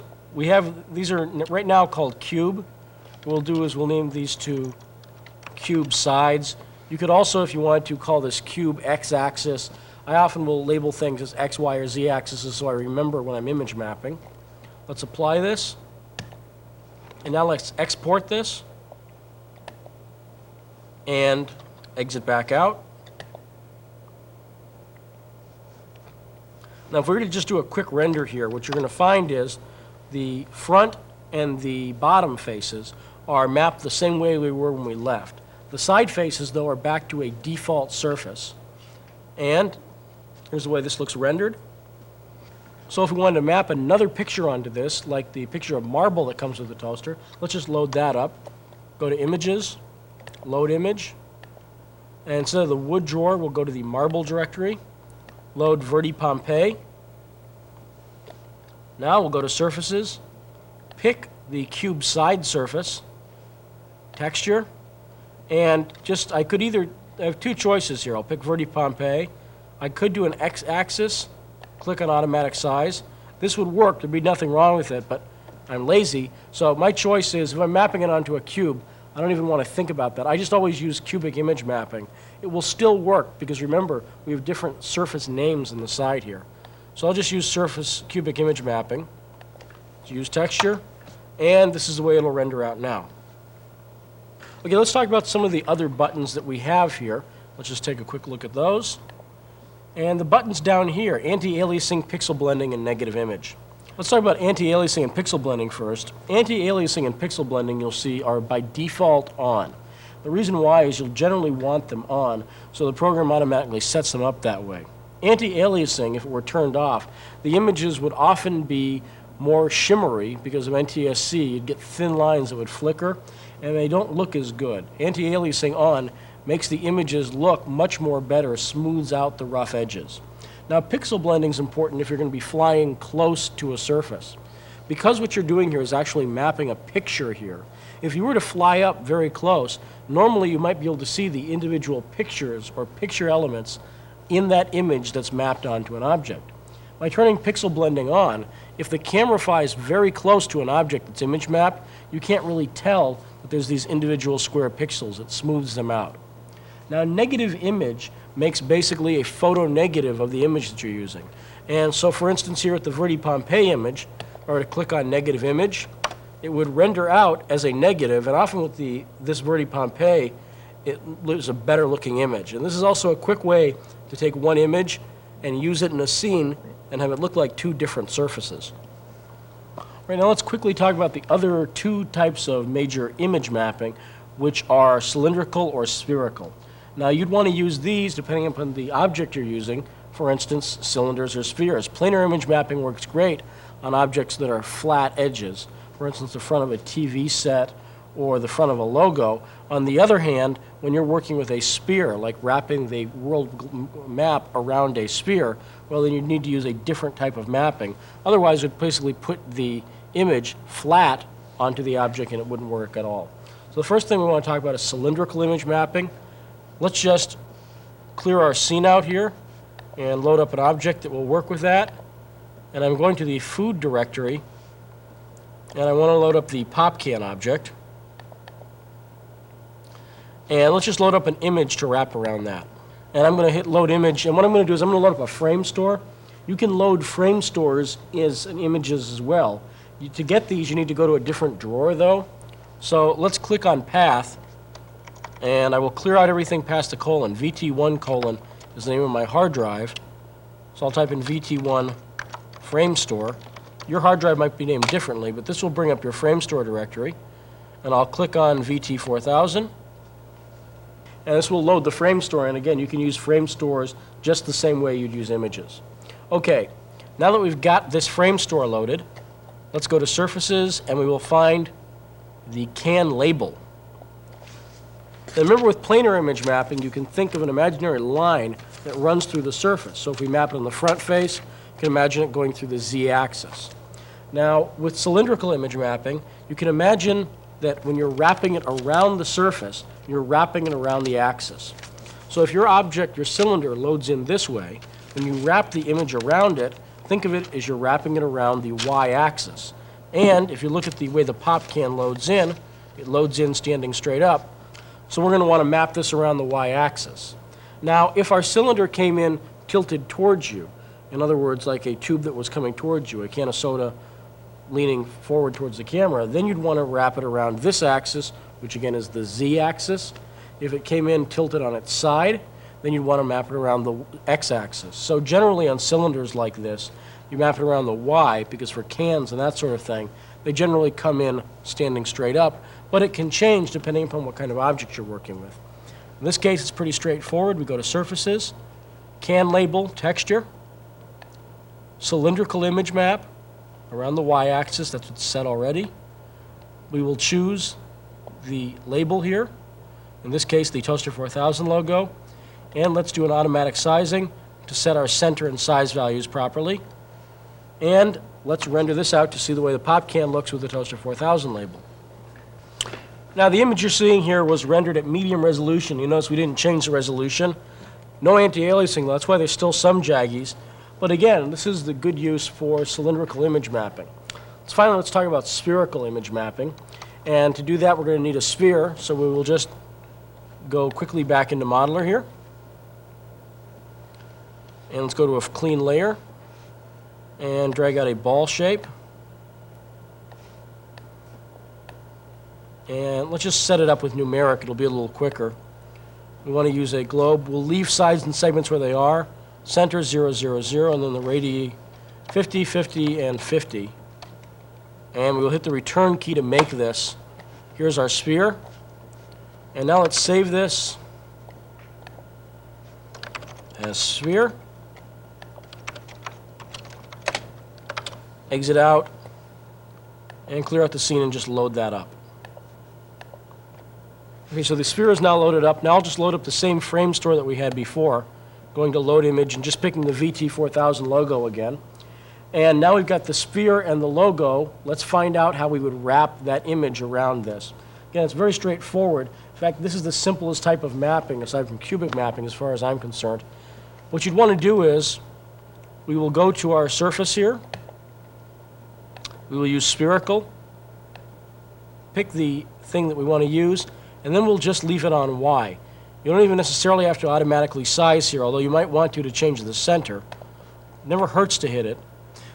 these are right now called cube. What we'll do is we'll name these two cube sides. You could also, if you wanted to, call this cube x-axis. I often will label things as x, y, or z axes so I remember when I'm image mapping. Let's apply this. And now let's export this. And exit back out. Now, if we were to just do a quick render here, what you're going to find is the front and the bottom faces are mapped the same way we were when we left. The side faces, though, are back to a default surface. And here's the way this looks rendered. So if we wanted to map another picture onto this, like the picture of marble that comes with the toaster, let's just load that up. Go to Images, Load Image, and instead of the wood drawer, we'll go to the marble directory, load VT4000. Now we'll go to Surfaces, pick the cube side surface, Texture, and I have two choices here. I'll pick VT4000. I could do an x-axis, click on automatic size. This would work, there'd be nothing wrong with it, but I'm lazy. So my choice is, if I'm mapping it onto a cube, I don't even want to think about that. I just always use cubic image mapping. It will still work, because remember, we have different surface names on the side here. So I'll just use surface cubic image mapping. Use texture, and this is the way it'll render out now. Okay, let's talk about some of the other buttons that we have here. Let's just take a quick look at those. And the buttons down here, anti-aliasing, pixel blending, and negative image. Let's talk about anti-aliasing and pixel blending first. Anti-aliasing and pixel blending, you'll see, are by default on. The reason why is you'll generally want them on, so the program automatically sets them up that way. Anti-aliasing, if it were turned off, the images would often be more shimmery because of NTSC. You'd get thin lines that would flicker, and they don't look as good. Anti-aliasing on makes the images look much more better, smooths out the rough edges. Now, pixel blending is important if you're going to be flying close to a surface. Because what you're doing here is actually mapping a picture here, if you were to fly up very close, normally you might be able to see the individual pictures or picture elements in that image that's mapped onto an object. By turning pixel blending on, if the camera flies very close to an object that's image mapped, you can't really tell that there's these individual square pixels. It smooths them out. Now, negative image makes basically a photo negative of the image that you're using. And so, for instance, here at the VT4000 image, if I were to click on negative image, it would render out as a negative, and often with this VT4000, it is a better looking image. And this is also a quick way to take one image and use it in a scene and have it look like two different surfaces. Right, now let's quickly talk about the other two types of major image mapping, which are cylindrical or spherical. Now, you'd want to use these depending upon the object you're using, for instance, cylinders or spheres. Planar image mapping works great on objects that are flat edges, for instance, the front of a TV set or the front of a logo. On the other hand, when you're working with a sphere, like wrapping the world map around a sphere, well, then you need to use a different type of mapping. Otherwise, it would basically put the image flat onto the object and it wouldn't work at all. So the first thing we want to talk about is cylindrical image mapping. Let's just clear our scene out here and load up an object that will work with that. And I'm going to the food directory, and I want to load up the pop can object. And let's just load up an image to wrap around that. And I'm going to hit load image, and what I'm going to do is I'm going to load up a frame store. You can load frame stores as images as well. To get these, you need to go to a different drawer, though. So let's click on Path, and I will clear out everything past the colon. VT1 colon is the name of my hard drive. So I'll type in VT1 frame store. Your hard drive might be named differently, but this will bring up your frame store directory. And I'll click on VT4000. And this will load the frame store. And again, you can use frame stores just the same way you'd use images. Okay, now that we've got this frame store loaded, let's go to Surfaces, and we will find the can label. Now remember, with planar image mapping, you can think of an imaginary line that runs through the surface. So if we map it on the front face, you can imagine it going through the z-axis. Now, with cylindrical image mapping, you can imagine that when you're wrapping it around the surface, you're wrapping it around the axis. So if your object, your cylinder, loads in this way, when you wrap the image around it, think of it as you're wrapping it around the y-axis. And if you look at the way the pop can loads in, it loads in standing straight up. So we're going to want to map this around the y-axis. Now, if our cylinder came in tilted towards you, in other words, like a tube that was coming towards you, a can of soda leaning forward towards the camera, then you'd want to wrap it around this axis, which again is the z-axis. If it came in tilted on its side, then you'd want to map it around the x-axis. So generally on cylinders like this, you map it around the y, because for cans and that sort of thing, they generally come in standing straight up, but it can change depending upon what kind of object you're working with. In this case, it's pretty straightforward. We go to Surfaces, Can Label, Texture, Cylindrical Image Map, around the y-axis, that's what's set already. We will choose the label here, in this case the Toaster 4000 logo, and let's do an automatic sizing to set our center and size values properly. And let's render this out to see the way the pop can looks with the Toaster 4000 label. Now the image you're seeing here was rendered at medium resolution. You notice we didn't change the resolution. No anti-aliasing, that's why there's still some jaggies. But again, this is the good use for cylindrical image mapping. Finally, let's talk about spherical image mapping. And to do that, we're going to need a sphere. So we will just go quickly back into Modeler here. And let's go to a clean layer and drag out a ball shape. And let's just set it up with numeric. It'll be a little quicker. We want to use a globe. We'll leave sides and segments where they are. Center 0, 0, 0, and then the radii 50, 50, and 50. And we will hit the return key to make this. Here's our sphere. And now let's save this as sphere. Exit out and clear out the scene and just load that up. Okay, so the sphere is now loaded up. Now I'll just load up the same frame store that we had before. Going to load image and just picking the VT4000 logo again. And now we've got the sphere and the logo. Let's find out how we would wrap that image around this. Again, it's very straightforward. In fact, this is the simplest type of mapping, aside from cubic mapping as far as I'm concerned. What you'd want to do is, we will go to our surface here. We will use spherical. Pick the thing that we want to use, and then we'll just leave it on Y. You don't even necessarily have to automatically size here, although you might want to change the center. It never hurts to hit it.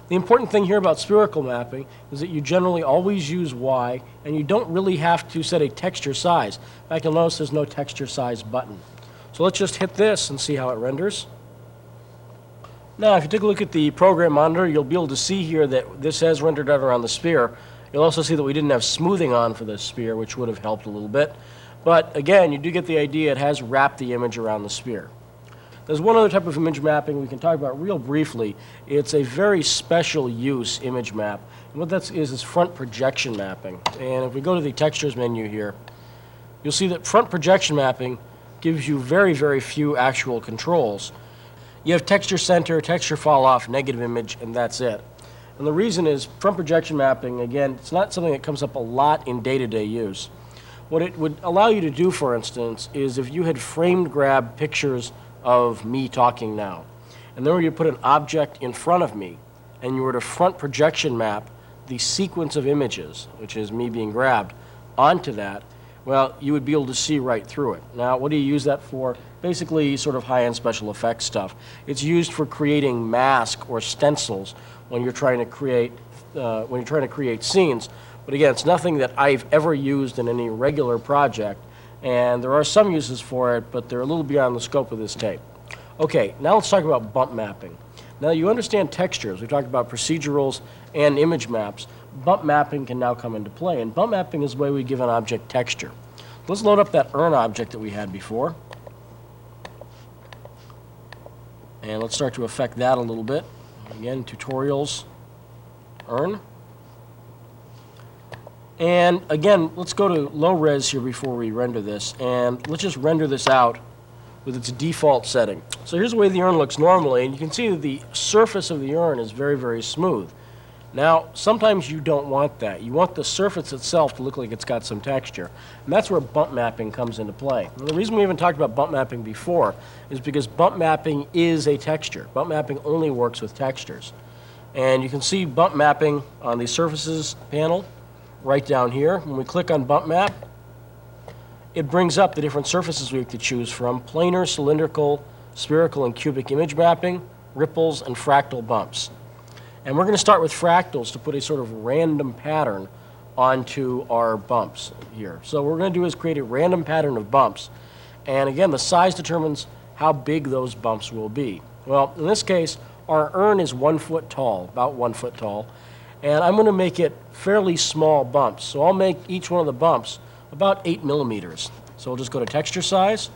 The important thing here about spherical mapping is that you generally always use Y, and you don't really have to set a texture size. In fact, you'll notice there's no texture size button. So let's just hit this and see how it renders. Now, if you take a look at the program monitor, you'll be able to see here that this has rendered out around the sphere. You'll also see that we didn't have smoothing on for the sphere, which would have helped a little bit. But again, you do get the idea. It has wrapped the image around the sphere. There's one other type of image mapping we can talk about real briefly. It's a very special use image map. And what that is front projection mapping. And if we go to the textures menu here, you'll see that front projection mapping gives you very, very few actual controls. You have texture center, texture fall off, negative image, and that's it. And the reason is front projection mapping, again, it's not something that comes up a lot in day-to-day use. What it would allow you to do, for instance, is if you had framed grab pictures of me talking now, and then you put an object in front of me, and you were to front projection map the sequence of images, which is me being grabbed, onto that, well, you would be able to see right through it. Now, what do you use that for? Basically, sort of high-end special effects stuff. It's used for creating masks or stencils when you're trying to create scenes. But again, it's nothing that I've ever used in any regular project, and there are some uses for it, but they're a little beyond the scope of this tape. Okay, now let's talk about bump mapping. Now you understand textures. We talked about procedurals and image maps. Bump mapping can now come into play, and bump mapping is the way we give an object texture. Let's load up that urn object that we had before. And let's start to affect that a little bit. Again, tutorials, urn. And again, let's go to low res here before we render this, and let's just render this out with its default setting. So here's the way the urn looks normally, and you can see that the surface of the urn is very, very smooth. Now, sometimes you don't want that. You want the surface itself to look like it's got some texture, and that's where bump mapping comes into play. And the reason we haven't talked about bump mapping before is because bump mapping is a texture. Bump mapping only works with textures. And you can see bump mapping on the surfaces panel right down here. When we click on bump map, it brings up the different surfaces we have to choose from: planar, cylindrical, spherical, and cubic image mapping, ripples, and fractal bumps. And we're going to start with fractals to put a sort of random pattern onto our bumps here. So what we're going to do is create a random pattern of bumps. And again, the size determines how big those bumps will be. Well, in this case, our urn is 1 foot tall, about 1 foot tall. And I'm going to make it fairly small bumps. So I'll make each one of the bumps about 8 millimeters. So we'll just go to texture size.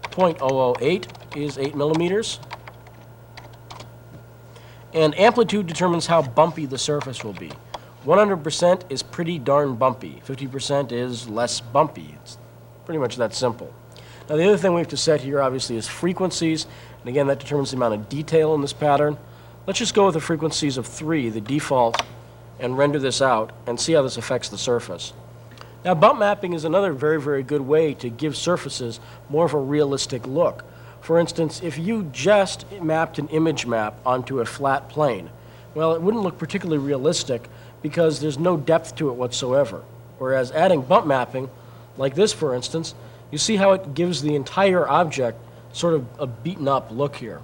0.008 is 8 millimeters. And amplitude determines how bumpy the surface will be. 100% is pretty darn bumpy. 50% is less bumpy. It's pretty much that simple. Now the other thing we have to set here obviously is frequencies. And again, that determines the amount of detail in this pattern. Let's just go with the frequencies of 3, the default, and render this out and see how this affects the surface. Now bump mapping is another very, very good way to give surfaces more of a realistic look. For instance, if you just mapped an image map onto a flat plane, well, it wouldn't look particularly realistic because there's no depth to it whatsoever. Whereas adding bump mapping, like this for instance, you see how it gives the entire object sort of a beaten up look here.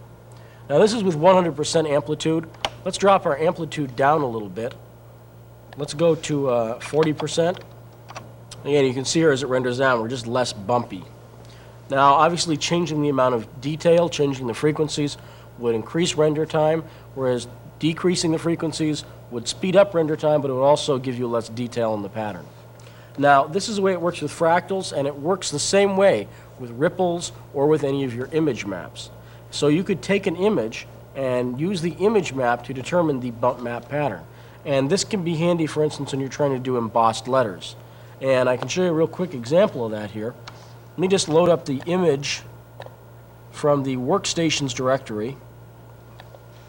Now this is with 100% amplitude. Let's drop our amplitude down a little bit. Let's go to 40%. Again, you can see here as it renders down, we're just less bumpy. Now, obviously, changing the amount of detail, changing the frequencies would increase render time, whereas decreasing the frequencies would speed up render time, but it would also give you less detail in the pattern. Now, this is the way it works with fractals, and it works the same way with ripples or with any of your image maps. So you could take an image and use the image map to determine the bump map pattern. And this can be handy, for instance, when you're trying to do embossed letters. And I can show you a real quick example of that here. Let me just load up the image from the workstations directory.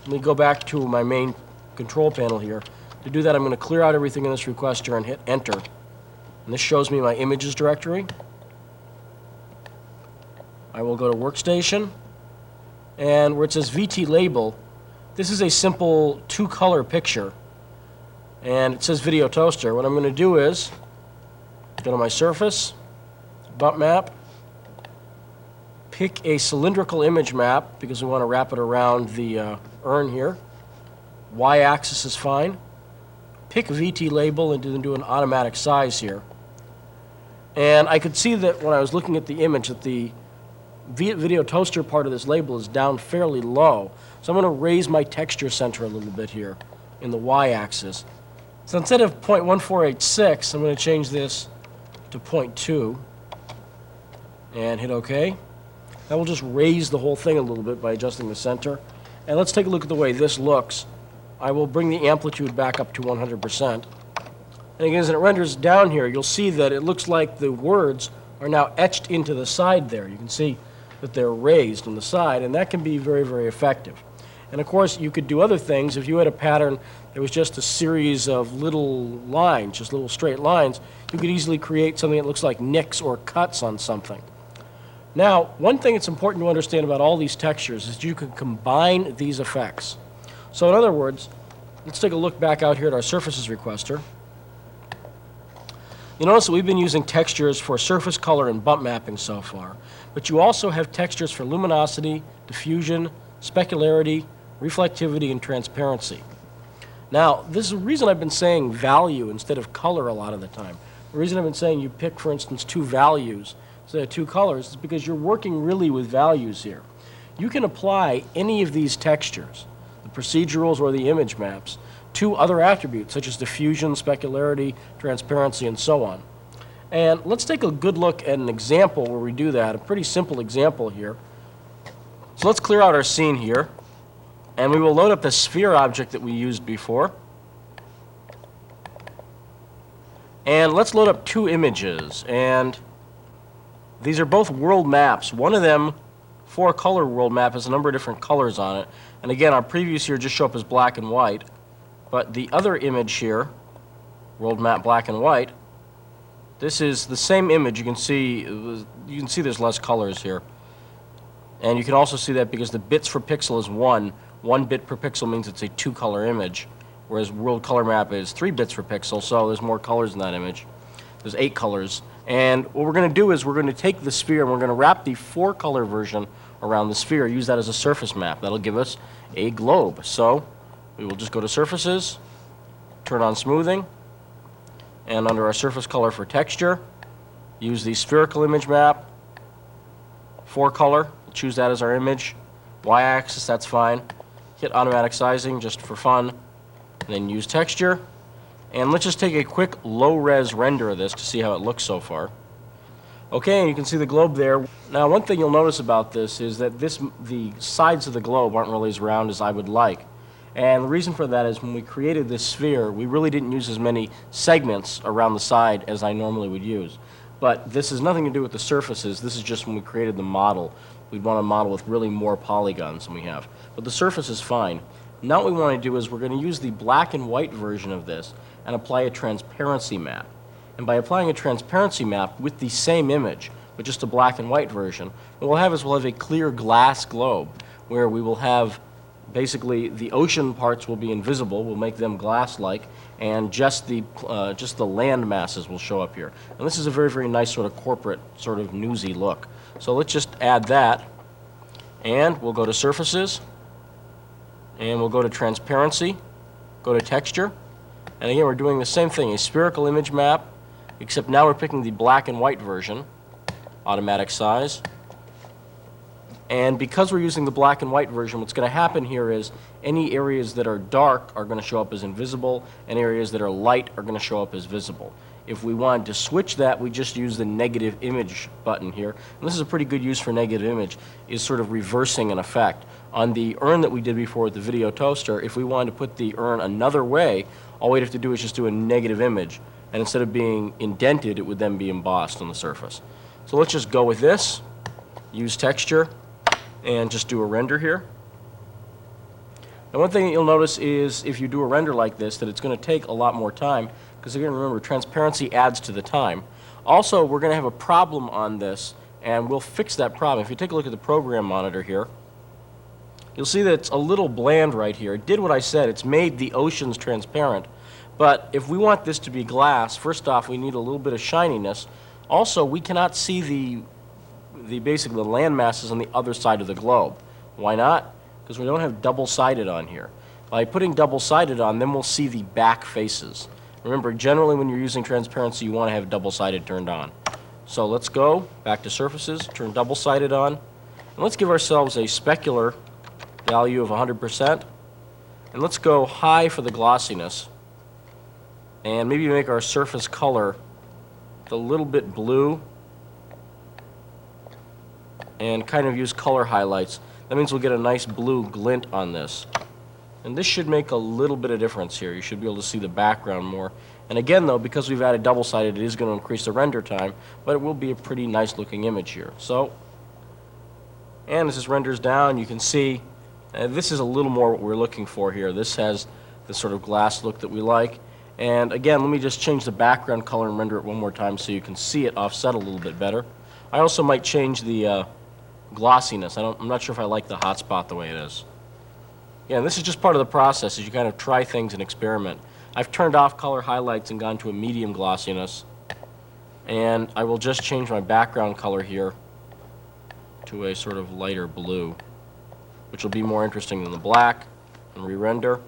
Let me go back to my main control panel here. To do that, I'm going to clear out everything in this requester and hit enter. And this shows me my images directory. I will go to workstation, and where it says VT label, this is a simple 2-color picture, and it says video toaster. What I'm going to do is go to my surface, bump map, pick a cylindrical image map because we want to wrap it around the urn here. Y-axis is fine. Pick VT label and do an automatic size here. And I could see that when I was looking at the image that the video toaster part of this label is down fairly low. So I'm going to raise my texture center a little bit here in the Y-axis. So instead of 0.1486, I'm going to change this to 0.2 and hit OK. That will just raise the whole thing a little bit by adjusting the center. And let's take a look at the way this looks. I will bring the amplitude back up to 100%. And again, as it renders down here, you'll see that it looks like the words are now etched into the side there. You can see that they're raised on the side, and that can be very, very effective. And of course, you could do other things. If you had a pattern that was just a series of little lines, just little straight lines, you could easily create something that looks like nicks or cuts on something. Now, one thing that's important to understand about all these textures is you can combine these effects. So in other words, let's take a look back out here at our surfaces requester. You notice that we've been using textures for surface color and bump mapping so far, but you also have textures for luminosity, diffusion, specularity, reflectivity, and transparency. Now, this is the reason I've been saying value instead of color a lot of the time. The reason I've been saying you pick, for instance, two values instead of two colors is because you're working really with values here. You can apply any of these textures, the procedurals or the image maps, to other attributes such as diffusion, specularity, transparency, and so on. And let's take a good look at an example where we do that, a pretty simple example here. So let's clear out our scene here, and we will load up the sphere object that we used before. And let's load up two images, and these are both world maps. One of them, 4-color world map, has a number of different colors on it. And again, our previews here just show up as black and white. But the other image here, world map black and white, this is the same image. You can see there's less colors here. And you can also see that because the bits per pixel is 1. 1 bit per pixel means it's a 2-color image, whereas world color map is 3 bits per pixel, so there's more colors in that image. There's 8 colors. And what we're going to do is we're going to take the sphere and we're going to wrap the 4-color version around the sphere, use that as a surface map. That'll give us a globe. So we will just go to Surfaces, turn on Smoothing, and under our surface color for texture, use the spherical image map, 4-color, we'll choose that as our image. Y-axis, that's fine. Hit automatic sizing just for fun, and then use texture. And let's just take a quick low-res render of this to see how it looks so far. Okay, and you can see the globe there. Now, one thing you'll notice about this is that the sides of the globe aren't really as round as I would like. And the reason for that is when we created this sphere, we really didn't use as many segments around the side as I normally would use. But this has nothing to do with the surfaces. This is just when we created the model. We'd want a model with really more polygons than we have. But the surface is fine. Now what we want to do is we're going to use the black and white version of this and apply a transparency map. And by applying a transparency map with the same image, but just a black and white version, what we'll have is we'll have a clear glass globe where we will have basically the ocean parts will be invisible, we'll make them glass-like, and just the land masses will show up here. And this is a very, very nice sort of corporate, sort of newsy look. So let's just add that, and we'll go to Surfaces, and we'll go to Transparency, go to Texture, and again we're doing the same thing, a spherical image map, except now we're picking the black and white version, automatic size. And because we're using the black and white version, what's going to happen here is any areas that are dark are going to show up as invisible, and areas that are light are going to show up as visible. If we wanted to switch that, we just use the negative image button here. And this is a pretty good use for negative image, is sort of reversing an effect. On the urn that we did before with the video toaster, if we wanted to put the urn another way, all we'd have to do is just do a negative image. And instead of being indented, it would then be embossed on the surface. So let's just go with this, use texture, and just do a render here. Now one thing that you'll notice is if you do a render like this that it's going to take a lot more time, because again remember transparency adds to the time. Also we're going to have a problem on this, and we'll fix that problem. If you take a look at the program monitor here, you'll see that it's a little bland right here. It did what I said, it's made the oceans transparent, but if we want this to be glass, first off we need a little bit of shininess. Also we cannot see basically the land masses on the other side of the globe. Why not? Because we don't have double-sided on here. By putting double-sided on, then we'll see the back faces. Remember, generally when you're using transparency, you want to have double-sided turned on. So let's go back to Surfaces, turn double-sided on, and let's give ourselves a specular value of 100%, and let's go high for the glossiness, and maybe make our surface color a little bit blue, and kind of use color highlights. That means we'll get a nice blue glint on this. And this should make a little bit of difference here. You should be able to see the background more. And again though, because we've added double-sided, it is going to increase the render time, but it will be a pretty nice looking image here. So, and as this renders down, you can see this is a little more what we're looking for here. This has the sort of glass look that we like. And again, let me just change the background color and render it one more time so you can see it offset a little bit better. I also might change the glossiness. I'm not sure if I like the hotspot the way it is. Yeah, this is just part of the process as you kind of try things and experiment. I've turned off color highlights and gone to a medium glossiness. And I will just change my background color here to a sort of lighter blue, which will be more interesting than the black, and re-render.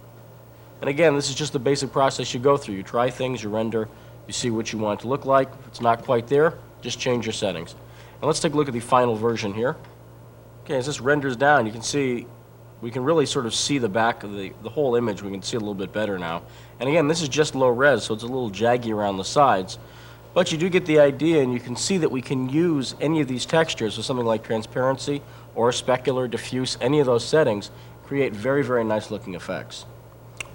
And again, this is just the basic process you go through. You try things, you render, you see what you want it to look like. If it's not quite there, just change your settings. And let's take a look at the final version here. Okay, as this renders down, you can see, we can really sort of see the back of the whole image. We can see it a little bit better now. And again, this is just low res, so it's a little jaggy around the sides. But you do get the idea, and you can see that we can use any of these textures with something like transparency or specular, diffuse, any of those settings, create very, very nice looking effects.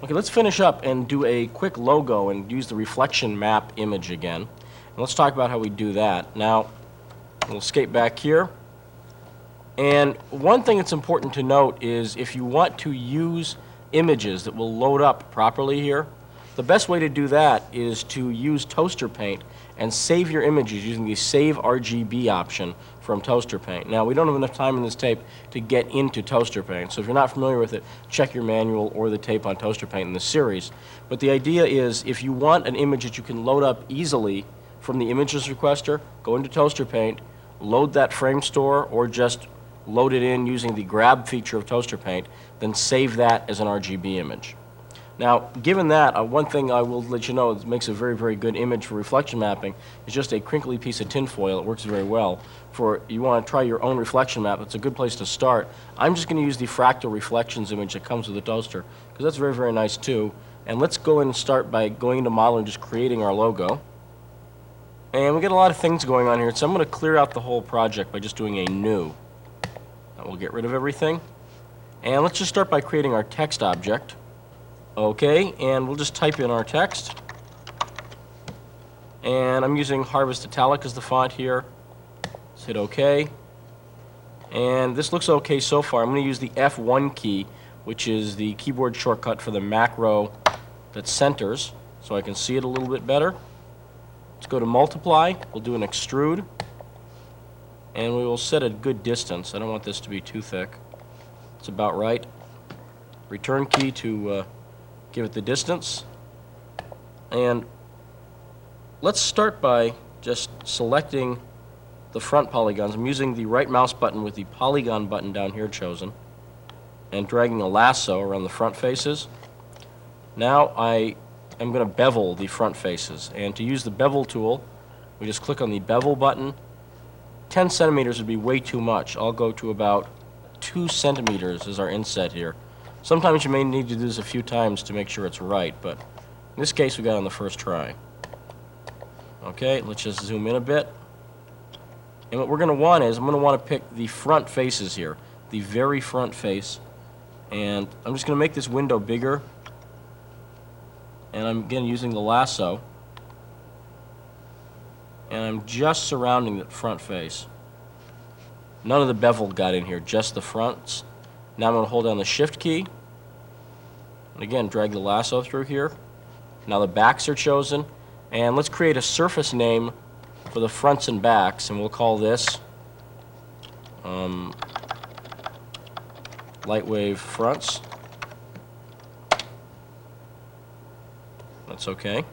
Okay, let's finish up and do a quick logo and use the reflection map image again. And let's talk about how we do that. Now, we'll escape back here. And one thing that's important to note is if you want to use images that will load up properly here, the best way to do that is to use Toaster Paint and save your images using the Save RGB option from Toaster Paint. Now, we don't have enough time in this tape to get into Toaster Paint, so if you're not familiar with it, check your manual or the tape on Toaster Paint in this series. But the idea is if you want an image that you can load up easily from the Images Requester, go into Toaster Paint, load that frame store, or just load it in using the grab feature of Toaster Paint, then save that as an RGB image. Now, given that, one thing I will let you know that makes a very, very good image for reflection mapping is just a crinkly piece of tinfoil. It works very well. For you want to try your own reflection map, it's a good place to start. I'm just going to use the fractal reflections image that comes with the toaster, because that's very, very nice too. And let's go in and start by going into Model and just creating our logo. And we get a lot of things going on here, so I'm going to clear out the whole project by just doing a new. That will get rid of everything. And let's just start by creating our text object. Okay, and we'll just type in our text. And I'm using Harvest Italic as the font here. Let's hit OK. And this looks okay so far. I'm going to use the F1 key, which is the keyboard shortcut for the macro that centers, so I can see it a little bit better. Let's go to Multiply. We'll do an Extrude. And we will set a good distance. I don't want this to be too thick. It's about right. Return key to give it the distance. And let's start by just selecting the front polygons. I'm using the right mouse button with the polygon button down here chosen and dragging a lasso around the front faces. Now I am going to bevel the front faces. And to use the bevel tool, we just click on the bevel button. 10 centimeters would be way too much. I'll go to about 2 centimeters as our inset here. Sometimes you may need to do this a few times to make sure it's right, but in this case we got it on the first try. Okay, let's just zoom in a bit. And what we're going to want is, I'm going to want to pick the front faces here, the very front face. And I'm just going to make this window bigger. And I'm again using the lasso. And I'm just surrounding the front face. None of the bevel got in here, just the fronts. Now I'm going to hold down the Shift key. And again, drag the lasso through here. Now the backs are chosen. And let's create a surface name for the fronts and backs. And we'll call this Lightwave Fronts. That's okay.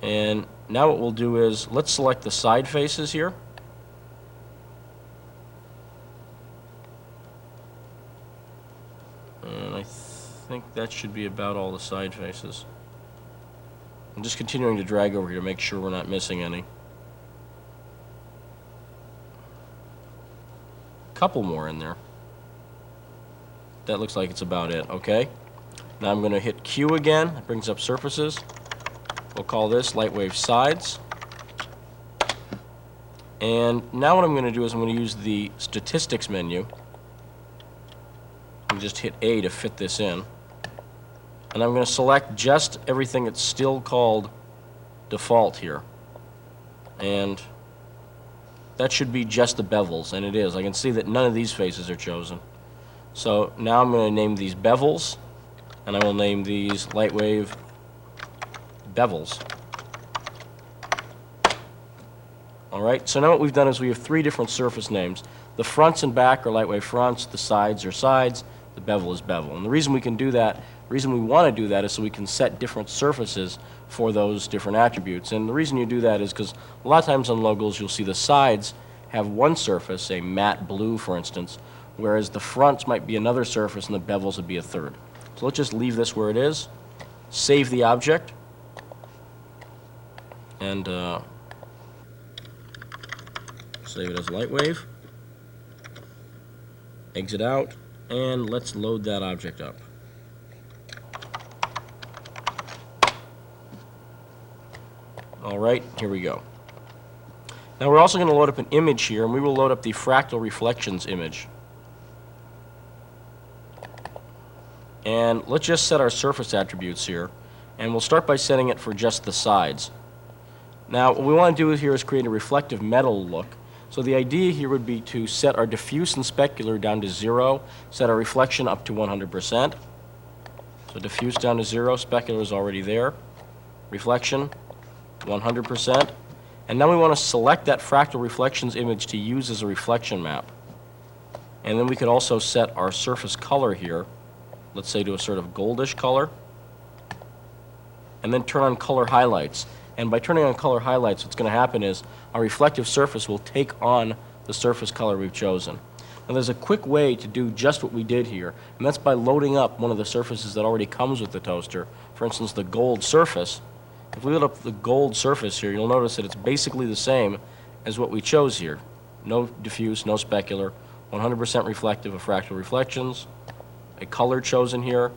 And now what we'll do is, let's select the side faces here. And I think that should be about all the side faces. I'm just continuing to drag over here to make sure we're not missing any. Couple more in there. That looks like it's about it, okay? Now I'm going to hit Q again. That brings up surfaces. We'll call this Lightwave Sides. And now what I'm going to do is I'm going to use the Statistics menu. And just hit A to fit this in. And I'm going to select just everything that's still called default here. And that should be just the bevels, and it is. I can see that none of these faces are chosen. So now I'm going to name these bevels, and I will name these Lightwave Bevels. Alright, so now what we've done is we have 3 different surface names. The fronts and back are Lightwave Fronts, the sides are Sides, the bevel is bevel. And the reason we can do that, the reason we want to do that is so we can set different surfaces for those different attributes. And the reason you do that is because a lot of times on logos you'll see the sides have one surface, a matte blue for instance, whereas the fronts might be another surface and the bevels would be a third. So let's just leave this where it is, save the object, and save it as Lightwave, exit out, and let's load that object up. All right, here we go. Now we're also going to load up an image here, and we will load up the fractal reflections image. And let's just set our surface attributes here, and we'll start by setting it for just the sides. Now what we want to do here is create a reflective metal look. So the idea here would be to set our diffuse and specular down to 0, set our reflection up to 100%. So diffuse down to 0, specular is already there. Reflection, 100%. And now we want to select that fractal reflections image to use as a reflection map. And then we could also set our surface color here, let's say to a sort of goldish color, and then turn on color highlights. And by turning on color highlights, what's going to happen is our reflective surface will take on the surface color we've chosen. Now there's a quick way to do just what we did here, and that's by loading up one of the surfaces that already comes with the toaster. For instance, the gold surface. If we load up the gold surface here, you'll notice that it's basically the same as what we chose here. No diffuse, no specular, 100% reflective of fractal reflections, a color chosen here,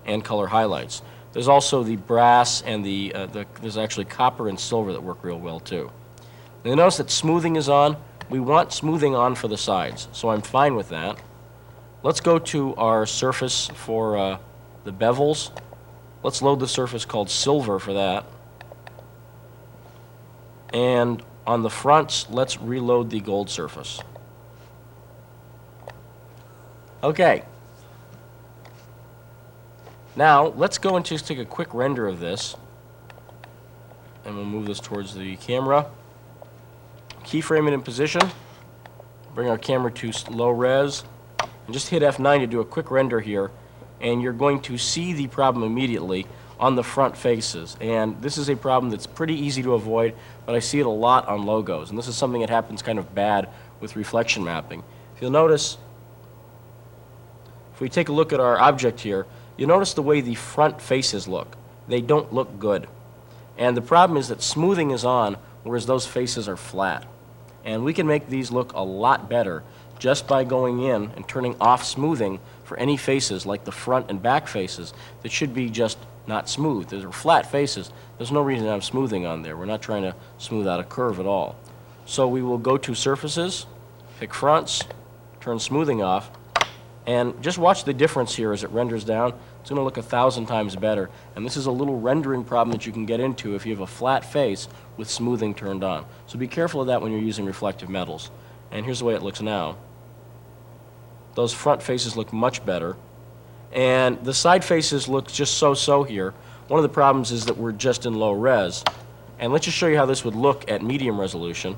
and color highlights. There's also the brass and there's actually copper and silver that work real well too. Now you notice that smoothing is on. We want smoothing on for the sides, so I'm fine with that. Let's go to our surface for the bevels. Let's load the surface called silver for that. And on the fronts, let's reload the gold surface. Okay. Now, let's go and just take a quick render of this. And we'll move this towards the camera. Keyframe it in position. Bring our camera to low res. And just hit F9 to do a quick render here. And you're going to see the problem immediately on the front faces. And this is a problem that's pretty easy to avoid, but I see it a lot on logos. And this is something that happens kind of bad with reflection mapping. If you'll notice, if we take a look at our object here, you notice the way the front faces look. They don't look good. And the problem is that smoothing is on, whereas those faces are flat. And we can make these look a lot better just by going in and turning off smoothing for any faces, like the front and back faces, that should be just not smooth. Those are flat faces. There's no reason to have smoothing on there. We're not trying to smooth out a curve at all. So we will go to Surfaces, pick Fronts, turn smoothing off, and just watch the difference here as it renders down. It's going to look 1,000 times better. And this is a little rendering problem that you can get into if you have a flat face with smoothing turned on. So be careful of that when you're using reflective metals. And here's the way it looks now. Those front faces look much better. And the side faces look just so-so here. One of the problems is that we're just in low res. And let's just show you how this would look at medium resolution.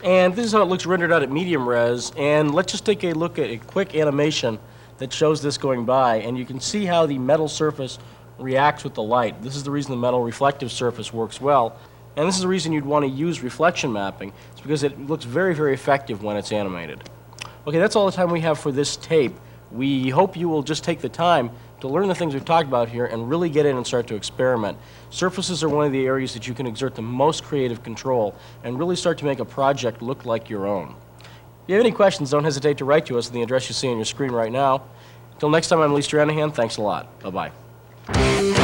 And this is how it looks rendered out at medium res. And let's just take a look at a quick animation that shows this going by. And you can see how the metal surface reacts with the light. This is the reason the metal reflective surface works well. And this is the reason you'd want to use reflection mapping. It's because it looks very, very effective when it's animated. Okay, that's all the time we have for this tape. We hope you will just take the time to learn the things we've talked about here and really get in and start to experiment. Surfaces are one of the areas that you can exert the most creative control and really start to make a project look like your own. If you have any questions, don't hesitate to write to us at the address you see on your screen right now. Until next time, I'm Lee Stranahan. Thanks a lot. Bye-bye.